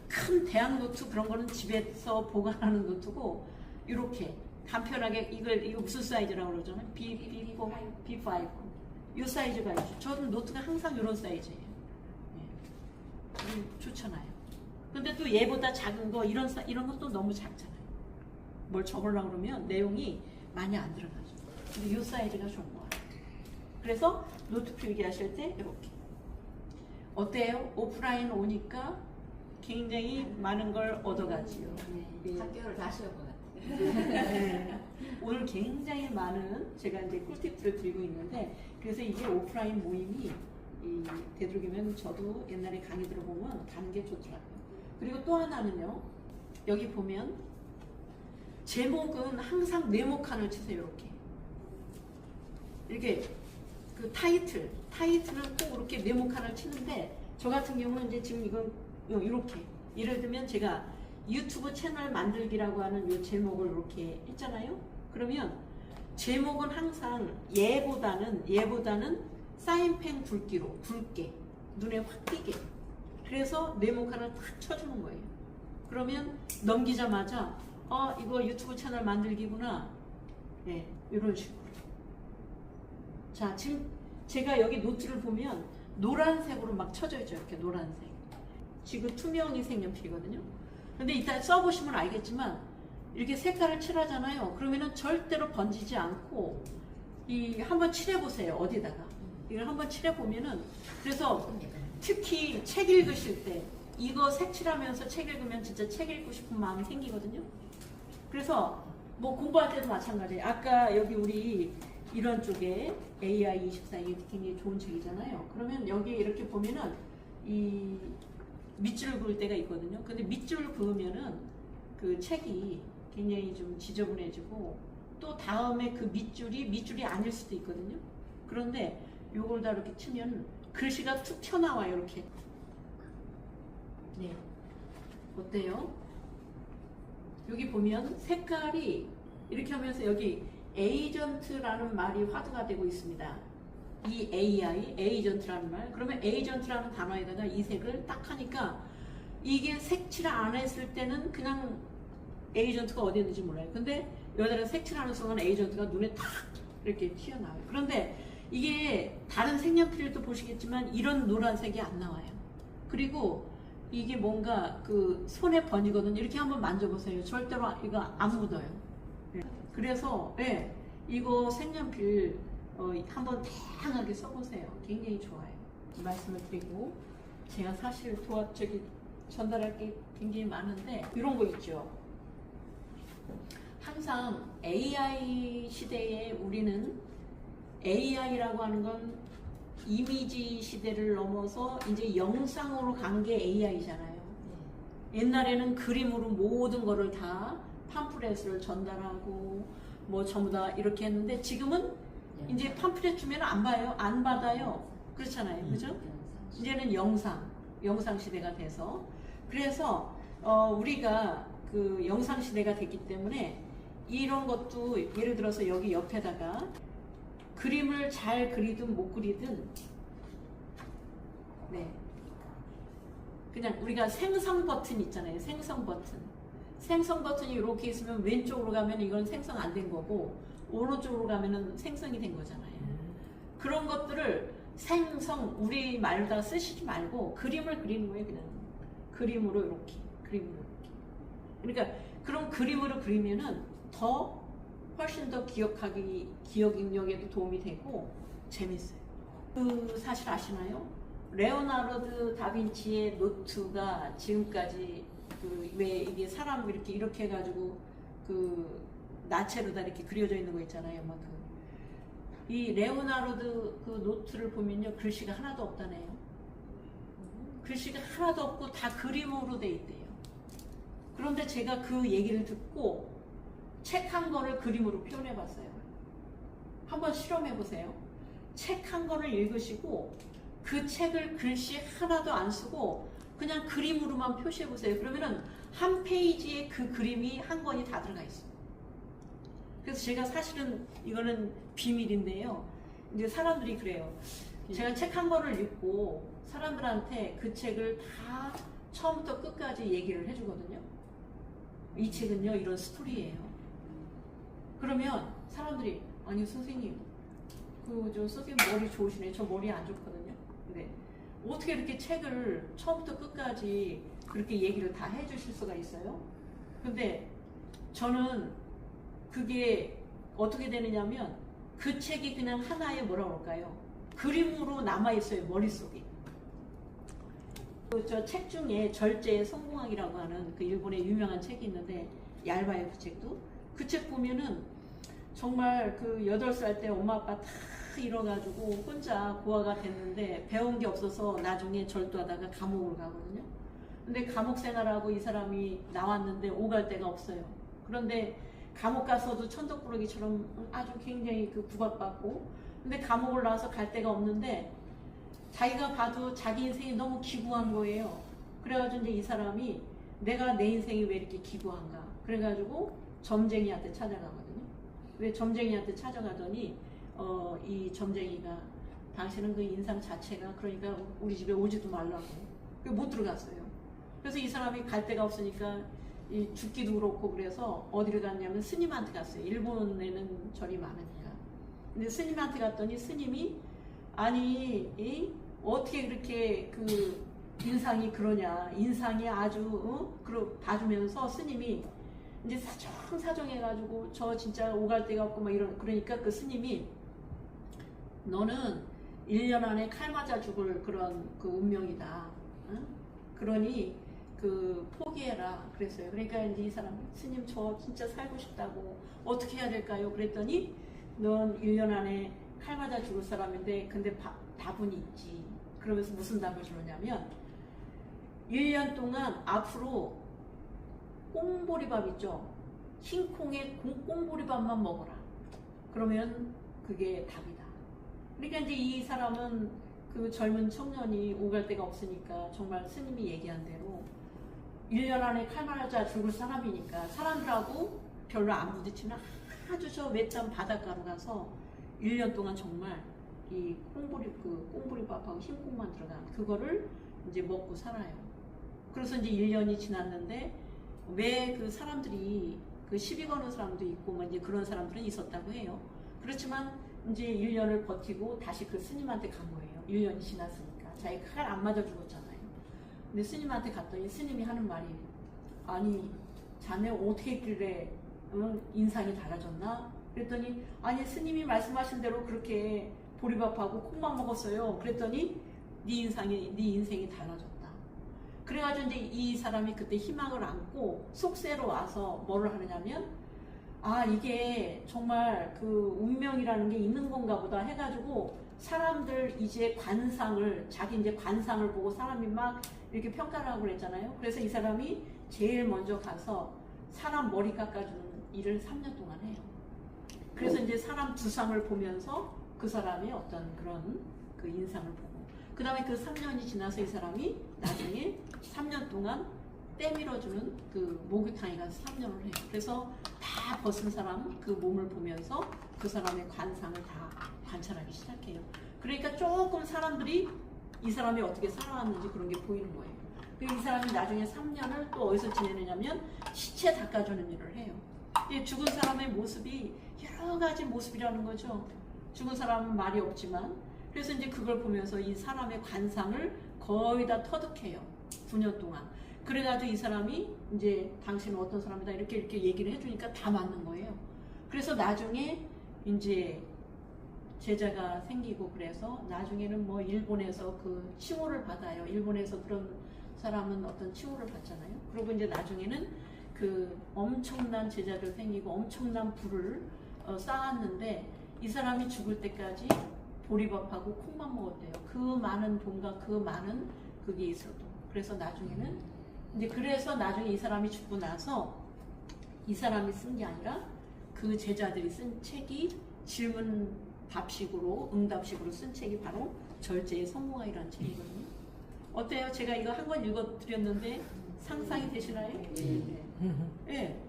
A: 큰 대학 노트 그런 거는 집에서 보관하는 노트고 이렇게 간편하게 이거 무슨 사이즈라고 그러잖아요. B4, B5 이 사이즈가 있죠. 저는 노트가 항상 이런 사이즈예요. 좋잖아요. 근데 또 얘보다 작은 거 이런 것도 너무 작잖아요. 뭘 적으려고 그러면 내용이 많이 안 들어가죠. 근데 이 사이즈가 좋은 거예요. 그래서 노트 필기 하실 때 이렇게. 어때요? 오프라인 오니까 굉장히 많은 걸 얻어가지요.
B: 네, 학교를 다시 올 것 같아요.
A: 네. 오늘 굉장히 많은 제가 이제 꿀팁들을 드리고 있는데 그래서 이게 오프라인 모임이 되도록이면 저도 옛날에 강의 들어보면 가는 게 좋더라고요. 그리고 또 하나는요. 여기 보면 제목은 항상 네모칸을 치세요. 이렇게 그 타이틀은 꼭 이렇게 네모칸을 치는데 저 같은 경우는 이제 지금 이건 이렇게 예를 들면 제가 유튜브 채널 만들기라고 하는 이 제목을 이렇게 했잖아요. 그러면 제목은 항상 얘보다는 사인펜 굵게 눈에 확 띄게. 그래서 네모칸을 탁 쳐주는 거예요. 그러면 넘기자마자 이거 유튜브 채널 만들기구나. 네, 이런 식으로. 자, 지금 제가 여기 노트를 보면 노란색으로 막 쳐져 있죠. 이렇게 노란색. 지금 투명이 색연필이거든요. 근데 이따 써보시면 알겠지만 이렇게 색깔을 칠하잖아요. 그러면은 절대로 번지지 않고 이 한번 칠해보세요. 어디다가 이걸 한번 칠해보면은 그래서 특히 책 읽으실 때 이거 색칠하면서 책 읽으면 진짜 책 읽고 싶은 마음이 생기거든요. 그래서 뭐 공부할 때도 마찬가지예요. 아까 여기 우리 이런 쪽에 AI24 이게 굉장히 좋은 책이잖아요. 그러면 여기 이렇게 보면은 이 밑줄을 그을 때가 있거든요. 근데 밑줄을 그으면은 그 책이 굉장히 좀 지저분해지고 또 다음에 그 밑줄이 아닐 수도 있거든요. 그런데 요걸 다 이렇게 치면 글씨가 툭 튀어나와요. 이렇게. 네. 어때요? 여기 보면 색깔이 이렇게 하면서 여기 에이전트라는 말이 화두가 되고 있습니다. 이 AI, 에이전트라는 말. 그러면 에이전트라는 단어에다가 이 색을 딱 하니까 이게 색칠을 안 했을 때는 그냥 에이전트가 어디 있는지 몰라요. 근데 여기다가 색칠하는 순간 에이전트가 눈에 탁 이렇게 튀어나와요. 그런데 이게 다른 색연필도 보시겠지만 이런 노란색이 안 나와요. 그리고 이게 뭔가 그 손에 번지거든요. 이렇게 한번 만져보세요. 절대로 이거 안 묻어요. 그래서 네, 이거 색연필 한번 다양하게 써보세요. 굉장히 좋아요. 말씀을 드리고 제가 사실 전달할 게 굉장히 많은데 이런 거 있죠. 항상 AI 시대에 우리는 AI라고 하는 건 이미지 시대를 넘어서 이제 영상으로 간 게 AI잖아요. 옛날에는 그림으로 모든 거를 다 팜플렛을 전달하고 뭐 전부 다 이렇게 했는데 지금은 이제 팜플렛 주면 안 봐요. 안 받아요. 그렇잖아요. 그죠? 이제는 영상 시대가 돼서 그래서 우리가 그 영상 시대가 됐기 때문에 이런 것도 예를 들어서 여기 옆에다가 그림을 잘 그리든 못 그리든 네 그냥 우리가 생성 버튼 있잖아요. 생성 버튼이 이렇게 있으면 왼쪽으로 가면 이건 생성 안 된 거고 오른쪽으로 가면은 생성이 된 거잖아요. 그런 것들을 우리 말다 쓰시지 말고 그림을 그리는 거예요. 그냥 그림으로 이렇게 그러니까 그런 그림으로 그리면은 훨씬 더 기억 능력에도 도움이 되고 재밌어요. 그 사실 아시나요? 레오나르도 다빈치의 노트가 지금까지 왜 이게 사람 이렇게 해가지고 그 나체로 다 이렇게 그려져 있는 거 있잖아요. 막 이 레오나르도 그 노트를 보면요 글씨가 하나도 없다네요. 글씨가 하나도 없고 다 그림으로 돼 있대요. 그런데 제가 그 얘기를 듣고 책 한 권을 그림으로 표현해 봤어요. 한번 실험해 보세요. 책 한 권을 읽으시고 그 책을 글씨 하나도 안 쓰고 그냥 그림으로만 표시해 보세요. 그러면은 한 페이지에 그 그림이 한 권이 다 들어가 있어요. 그래서 제가 사실은 이거는 비밀인데요. 이제 사람들이 그래요. 제가 책 한 권을 읽고 사람들한테 그 책을 다 처음부터 끝까지 얘기를 해주거든요. 이 책은요 이런 스토리예요. 그러면 사람들이 아니 선생님 선생님 머리 좋으시네. 저 머리 안 좋거든요. 근데 어떻게 이렇게 책을 처음부터 끝까지 그렇게 얘기를 다 해주실 수가 있어요? 근데 저는 그게 어떻게 되느냐면 그 책이 그냥 하나의 뭐라고 할까요? 그림으로 남아있어요. 머릿속에. 저 책 중에 절제의 성공학이라고 하는 그 일본의 유명한 책이 있는데 얇아요. 그 책도. 그 책 보면은 정말 그 8살 때 엄마 아빠 다 잃어가지고 혼자 고아가 됐는데 배운 게 없어서 나중에 절도하다가 감옥을 가거든요. 근데 감옥 생활하고 이 사람이 나왔는데 오갈 데가 없어요. 그런데 감옥 가서도 천덕꾸러기처럼 아주 굉장히 그 구박받고 근데 감옥을 나와서 갈 데가 없는데 자기가 봐도 자기 인생이 너무 기구한 거예요. 그래가지고 이제 이 사람이 내가 내 인생이 왜 이렇게 기구한가 그래가지고 점쟁이한테 찾아가거든요. 왜 점쟁이한테 찾아가더니 이 점쟁이가 당신은 그 인상 자체가 그러니까 우리 집에 오지도 말라고 못 들어갔어요. 그래서 이 사람이 갈 데가 없으니까 죽기도 그렇고 그래서 어디를 갔냐면 스님한테 갔어요. 일본에는 절이 많으니까. 근데 스님한테 갔더니 스님이 아니 어떻게 그렇게 그 인상이 그러냐, 인상이 아주 봐주면서 스님이 이제 사정해가지고 저 진짜 오갈 데가 없고 막 그러니까 그 스님이 너는 1년 안에 칼 맞아 죽을 그런 그 운명이다. 응? 그러니 그 포기해라 그랬어요. 그러니까 이제 이 사람이 스님 저 진짜 살고 싶다고 어떻게 해야 될까요? 그랬더니 넌 1년 안에 칼 맞아 죽을 사람인데 근데 답은 있지. 그러면서 무슨 답을 주느냐면 1년 동안 앞으로 꽁보리밥 있죠? 흰 콩에 꽁보리밥만 먹어라. 그러면 그게 답이다. 그러니까 이제 이 사람은 그 젊은 청년이 오갈 데가 없으니까 정말 스님이 얘기한 대로 1년 안에 칼 맞아 죽을 사람이니까 사람들하고 별로 안 부딪히는 아주 저 외딴 바닷가로 가서 1년 동안 정말 이 꽁보리밥하고 흰콩만 들어간 그거를 이제 먹고 살아요. 그래서 이제 1년이 지났는데 왜 그 사람들이 그 시비 거는 사람도 있고 뭐 이제 그런 사람들은 있었다고 해요. 그렇지만 이제 1년을 버티고 다시 그 스님한테 간 거예요. 1년이 지났으니까 자기가 칼 안 맞아 죽었잖아요. 근데 스님한테 갔더니 스님이 하는 말이 아니 자네 어떻게 했길래 인상이 달라졌나? 그랬더니 아니 스님이 말씀하신 대로 그렇게 보리밥하고 콩만 먹었어요. 그랬더니 네 인생이 달라졌다. 그래가지고 이제 이 사람이 그때 희망을 안고 속세로 와서 뭐를 하느냐면 아 이게 정말 그 운명이라는 게 있는 건가 보다 해가지고 사람들 이제 자기 이제 관상을 보고 사람이 막 이렇게 평가를 하고 그랬잖아요. 그래서 이 사람이 제일 먼저 가서 사람 머리 깎아주는 일을 3년 동안 해요. 그래서 이제 사람 두상을 보면서 그 사람의 어떤 그런 그 인상을 보고 그 다음에 그 3년이 지나서 이 사람이 나중에 3년 동안 때 밀어주는 그 목욕탕에 가서 3년을 해요. 그래서 다 벗은 사람 그 몸을 보면서 그 사람의 관상을 다 관찰하기 시작해요. 그러니까 조금 사람들이 이 사람이 어떻게 살아왔는지 그런 게 보이는 거예요. 그리고 이 사람이 나중에 3년을 또 어디서 지내느냐면 시체 닦아주는 일을 해요. 죽은 사람의 모습이 여러 가지 모습이라는 거죠. 죽은 사람은 말이 없지만 그래서 이제 그걸 보면서 이 사람의 관상을 거의 다 터득해요. 9년 동안. 그래가지고 이 사람이 이제 당신은 어떤 사람이다 이렇게 얘기를 해주니까 다 맞는 거예요. 그래서 나중에 이제 제자가 생기고 그래서 나중에는 뭐 일본에서 그 칭호를 받아요. 일본에서 그런 사람은 어떤 칭호를 받잖아요. 그리고 이제 나중에는 그 엄청난 제자들 생기고 엄청난 부를 쌓았는데 이 사람이 죽을 때까지 보리밥하고 콩만 먹었대요. 그 많은 돈과 그 많은 그게 있어도. 그래서 나중에는 이제 그래서 나중에 이 사람이 죽고 나서 이 사람이 쓴 게 아니라 그 제자들이 쓴 책이 질문 답식으로 응답식으로 쓴 책이 바로 절제의 성공학이라는 책이거든요. 어때요? 제가 이거 한 권 읽어드렸는데 상상이 되시나요? 네.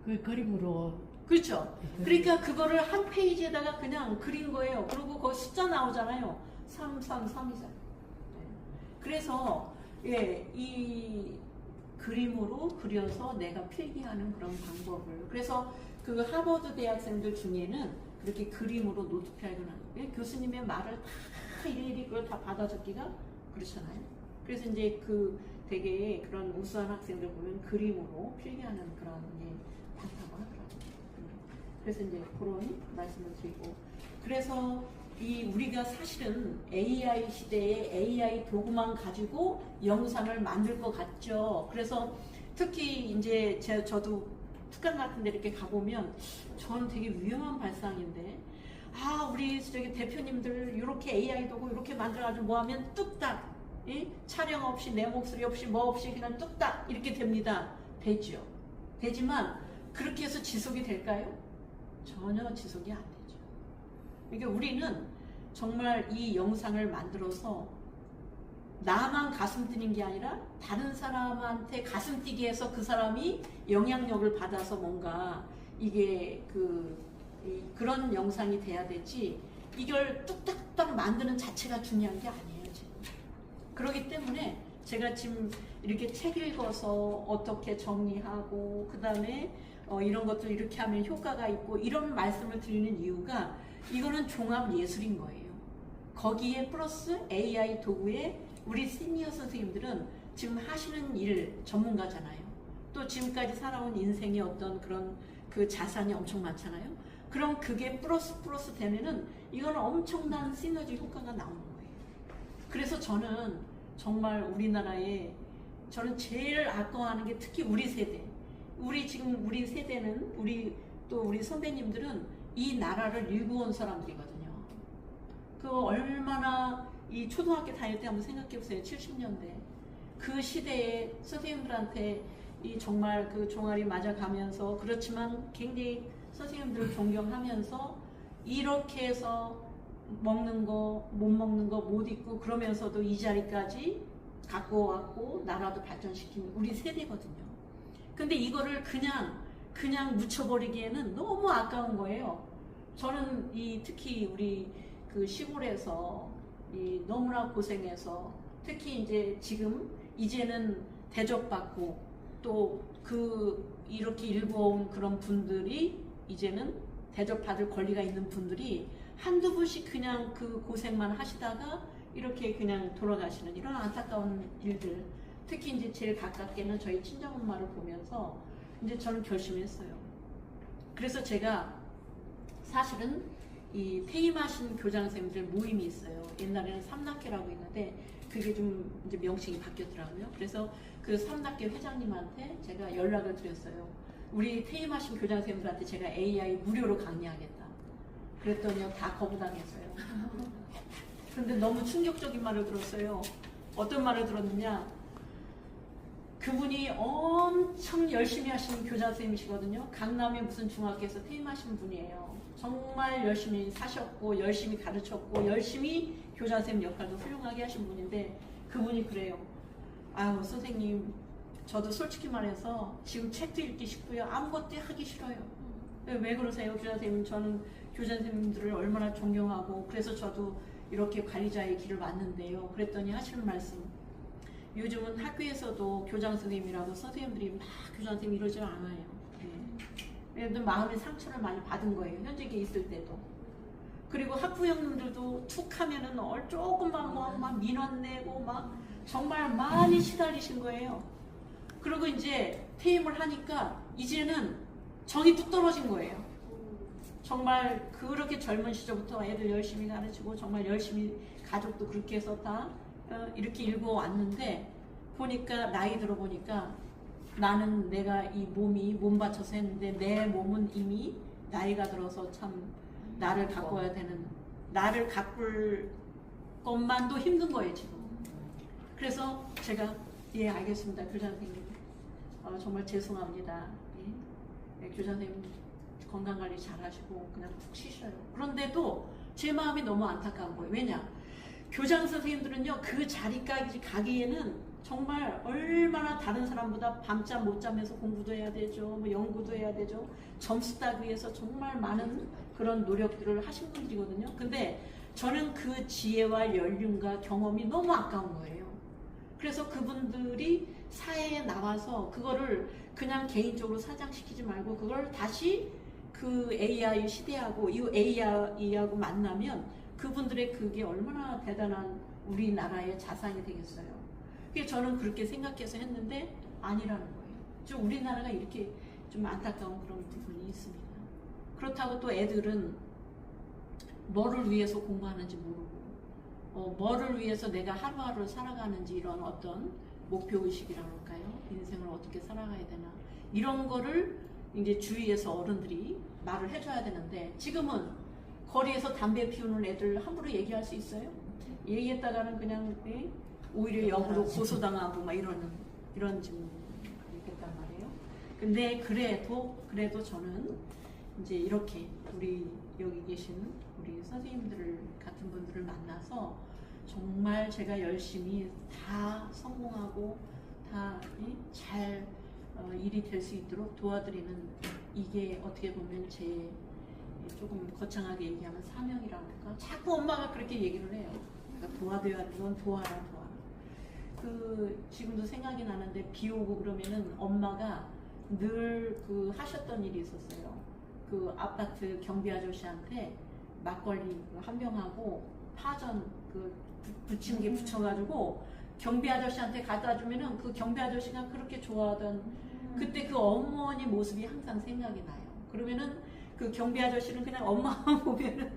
C: 그 그림으로.
A: 그렇죠. 그러니까 그거를 한 페이지에다가 그냥 그린 거예요. 그리고 거기 숫자 나오잖아요. 333이잖아요. 그래서 이 그림으로 그려서 내가 필기하는 그런 방법을. 그래서 그 하버드 대학생들 중에는 그렇게 그림으로 노트필기를 하는 거예요. 교수님의 말을 다 일일이 그걸 다 받아 적기가 그렇잖아요. 그래서 이제 그 되게 그런 우수한 학생들 보면 그림으로 필기하는 그런 게 많다고 하더라고요. 그래서 이제 그런 말씀을 드리고 그래서 우리가 사실은 AI 시대에 AI 도구만 가지고 영상을 만들 것 같죠. 그래서 특히 이제 저도 특강 같은 데 이렇게 가보면 저는 되게 위험한 발상인데 우리 저기 대표님들 이렇게 AI 도구 이렇게 만들어가지고 뭐 하면 뚝딱 촬영 없이 내 목소리 없이 뭐 없이 그냥 뚝딱 이렇게 됩니다. 되죠. 되지만 그렇게 해서 지속이 될까요? 전혀 지속이 안 되죠. 그러니까 우리는 정말 이 영상을 만들어서 나만 가슴 뛰는 게 아니라 다른 사람한테 가슴 뛰게 해서 그 사람이 영향력을 받아서 뭔가 이게 그런 영상이 돼야 되지 이걸 뚝딱뚝딱 만드는 자체가 중요한 게 아니에요 지금. 그렇기 때문에 제가 지금 이렇게 책 읽어서 어떻게 정리하고 그 다음에 이런 것들 이렇게 하면 효과가 있고 이런 말씀을 드리는 이유가 이거는 종합 예술인 거예요. 거기에 플러스 AI 도구에 우리 시니어 선생님들은 지금 하시는 일 전문가잖아요. 또 지금까지 살아온 인생의 어떤 그런 그 자산이 엄청 많잖아요. 그럼 그게 플러스 되면은 이거는 엄청난 시너지 효과가 나오는 거예요. 그래서 저는 정말 우리나라에 저는 제일 아까워하는 게 특히 우리 세대. 우리 세대는 우리 선배님들은 이 나라를 일구온 사람들이거든요. 그 얼마나 이 초등학교 다닐 때 한번 생각해 보세요. 70년대. 그 시대에 선생님들한테 이 정말 그 종아리 맞아가면서 그렇지만 굉장히 선생님들을 존경하면서 이렇게 해서 먹는 거, 못 먹는 거, 못 입고 그러면서도 이 자리까지 갖고 왔고 나라도 발전시킨 우리 세대거든요. 근데 이거를 그냥 묻혀버리기에는 너무 아까운 거예요. 저는 특히 우리 그 시골에서 너무나 고생해서 특히 이제 이제는 대접받고 또 이렇게 일궈온 그런 분들이 이제는 대접받을 권리가 있는 분들이 한두 분씩 그냥 그 고생만 하시다가 이렇게 그냥 돌아가시는 이런 안타까운 일들. 특히 이제 제일 가깝게는 저희 친정엄마를 보면서 이제 저는 결심했어요. 그래서 제가 사실은 이 퇴임하신 교장선생님들 모임이 있어요. 옛날에는 삼락회라고 했는데 그게 좀 이제 명칭이 바뀌었더라고요. 그래서 그 삼락회 회장님한테 제가 연락을 드렸어요. 우리 퇴임하신 교장선생님들한테 제가 AI 무료로 강의하겠다. 그랬더니요 다 거부당했어요. 그런데 너무 충격적인 말을 들었어요. 어떤 말을 들었느냐? 그분이 엄청 열심히 하시는 교장 선생님이시거든요. 강남의 무슨 중학교에서 퇴임하신 분이에요. 정말 열심히 사셨고 열심히 가르쳤고 열심히 교장 선생님 역할도 훌륭하게 하신 분인데 그분이 그래요. 아유 선생님 저도 솔직히 말해서 지금 책도 읽기 싫고요. 아무것도 하기 싫어요. 왜 그러세요 교장 선생님? 저는 교장 선생님들을 얼마나 존경하고 그래서 저도 이렇게 관리자의 길을 왔는데요. 그랬더니 하시는 말씀, 요즘은 학교에서도 교장 선생님이라고 선생님들이 막 교장 선생님 이러지 않아요. 왜냐면 마음의 상처를 많이 받은 거예요. 현직에 있을 때도. 그리고 학부형님들도 툭 하면은 조금만 막 민원 내고 막 정말 많이 시달리신 거예요. 그리고 이제 퇴임을 하니까 이제는 정이 뚝 떨어진 거예요. 정말 그렇게 젊은 시절부터 애들 열심히 가르치고 정말 열심히 가족도 그렇게 해서 다 이렇게 읽어왔는데 보니까 나이 들어보니까 나는 내가 이 몸 바쳐서 했는데 내 몸은 이미 나이가 들어서 참 나를 가꿔야 되는 나를 가꿀 것만도 힘든 거예요 지금. 그래서 제가 예 알겠습니다 교장 선생님 정말 죄송합니다. 예, 교장 선생님 건강관리 잘 하시고 그냥 푹 쉬셔요. 그런데도 제 마음이 너무 안타까운 거예요. 왜냐? 교장 선생님들은요 그 자리까지 가기에는 정말 얼마나 다른 사람보다 밤잠 못 자면서 공부도 해야 되죠. 뭐 연구도 해야 되죠. 점수 따기 위해서 정말 많은 그런 노력들을 하신 분들이거든요. 근데 저는 그 지혜와 연륜과 경험이 너무 아까운 거예요. 그래서 그분들이 사회에 나와서 그거를 그냥 개인적으로 사장시키지 말고 그걸 다시 그 AI 시대하고 이 AI하고 만나면 그분들의 그게 얼마나 대단한 우리나라의 자산이 되겠어요. 그게 저는 그렇게 생각해서 했는데 아니라는 거예요. 좀 우리나라가 이렇게 좀 안타까운 그런 부분이 있습니다. 그렇다고 또 애들은 뭐를 위해서 공부하는지 모르고 뭐를 위해서 내가 하루하루 살아가는지 이런 어떤 목표의식이라고 할까요? 인생을 어떻게 살아가야 되나 이런 거를 이제 주위에서 어른들이 말을 해줘야 되는데 지금은 거리에서 담배 피우는 애들 함부로 얘기할 수 있어요? 얘기했다가는 그냥 오히려 역으로 고소당하고 막 이런 지금 됐단 말이에요. 근데 그래도 저는 이제 이렇게 우리 여기 계신 우리 선생님들 같은 분들을 만나서 정말 제가 열심히 다 성공하고 다 잘 일이 될 수 있도록 도와드리는 이게 어떻게 보면 제 조금 거창하게 얘기하면 사명이라고 할까? 자꾸 엄마가 그렇게 얘기를 해요. 그러니까 도와줘야 넌 도와라. 지금도 생각이 나는데 비 오고 그러면은 엄마가 늘 하셨던 일이 있었어요. 그 아파트 경비 아저씨한테 막걸리 한 병하고 파전 그 붙이는 게 붙여가지고 경비 아저씨한테 갖다 주면은 그 경비 아저씨가 그렇게 좋아하던 그때 그 어머니 모습이 항상 생각이 나요. 그러면은 그 경비 아저씨는 그냥 엄마만 보면은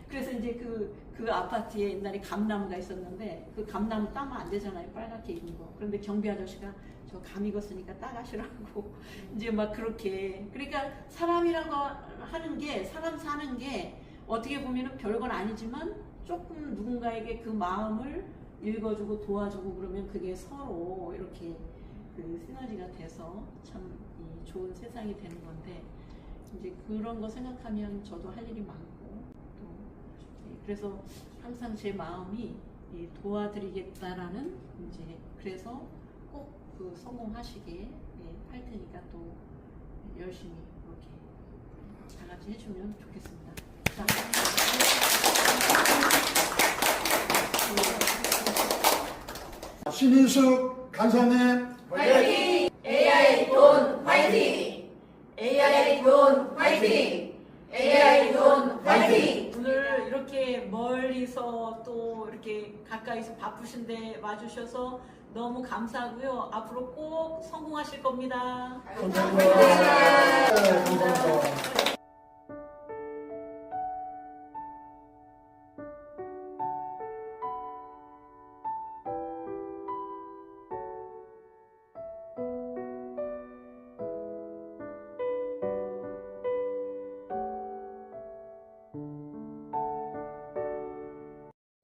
A: 그래서 이제 그 아파트에 옛날에 감나무가 있었는데 그 감나무 따면 안 되잖아요. 빨갛게 익은 거. 그런데 경비 아저씨가 저 감 익었으니까 따가시라고 이제 막 그렇게. 그러니까 사람이라고 하는 게 사람 사는 게 어떻게 보면은 별건 아니지만 조금 누군가에게 그 마음을 읽어주고 도와주고 그러면 그게 서로 이렇게 그 시너지가 돼서 참 이 좋은 세상이 되는 건데 이제 그런 거 생각하면 저도 할 일이 많고 또 그래서 항상 제 마음이 이 도와드리겠다라는 이제 그래서 꼭 그 성공하시게 할 테니까 또 열심히 이렇게 다 같이 해주면 좋겠습니다. 자.
C: 신인숙 간사님
B: 화이팅! AI 돈 화이팅! AI 돈 화이팅! AI 돈 화이팅!
A: 오늘 이렇게 멀리서 또 이렇게 가까이서 바쁘신데 와주셔서 너무 감사하고요. 앞으로 꼭 성공하실 겁니다.
C: 감사합니다.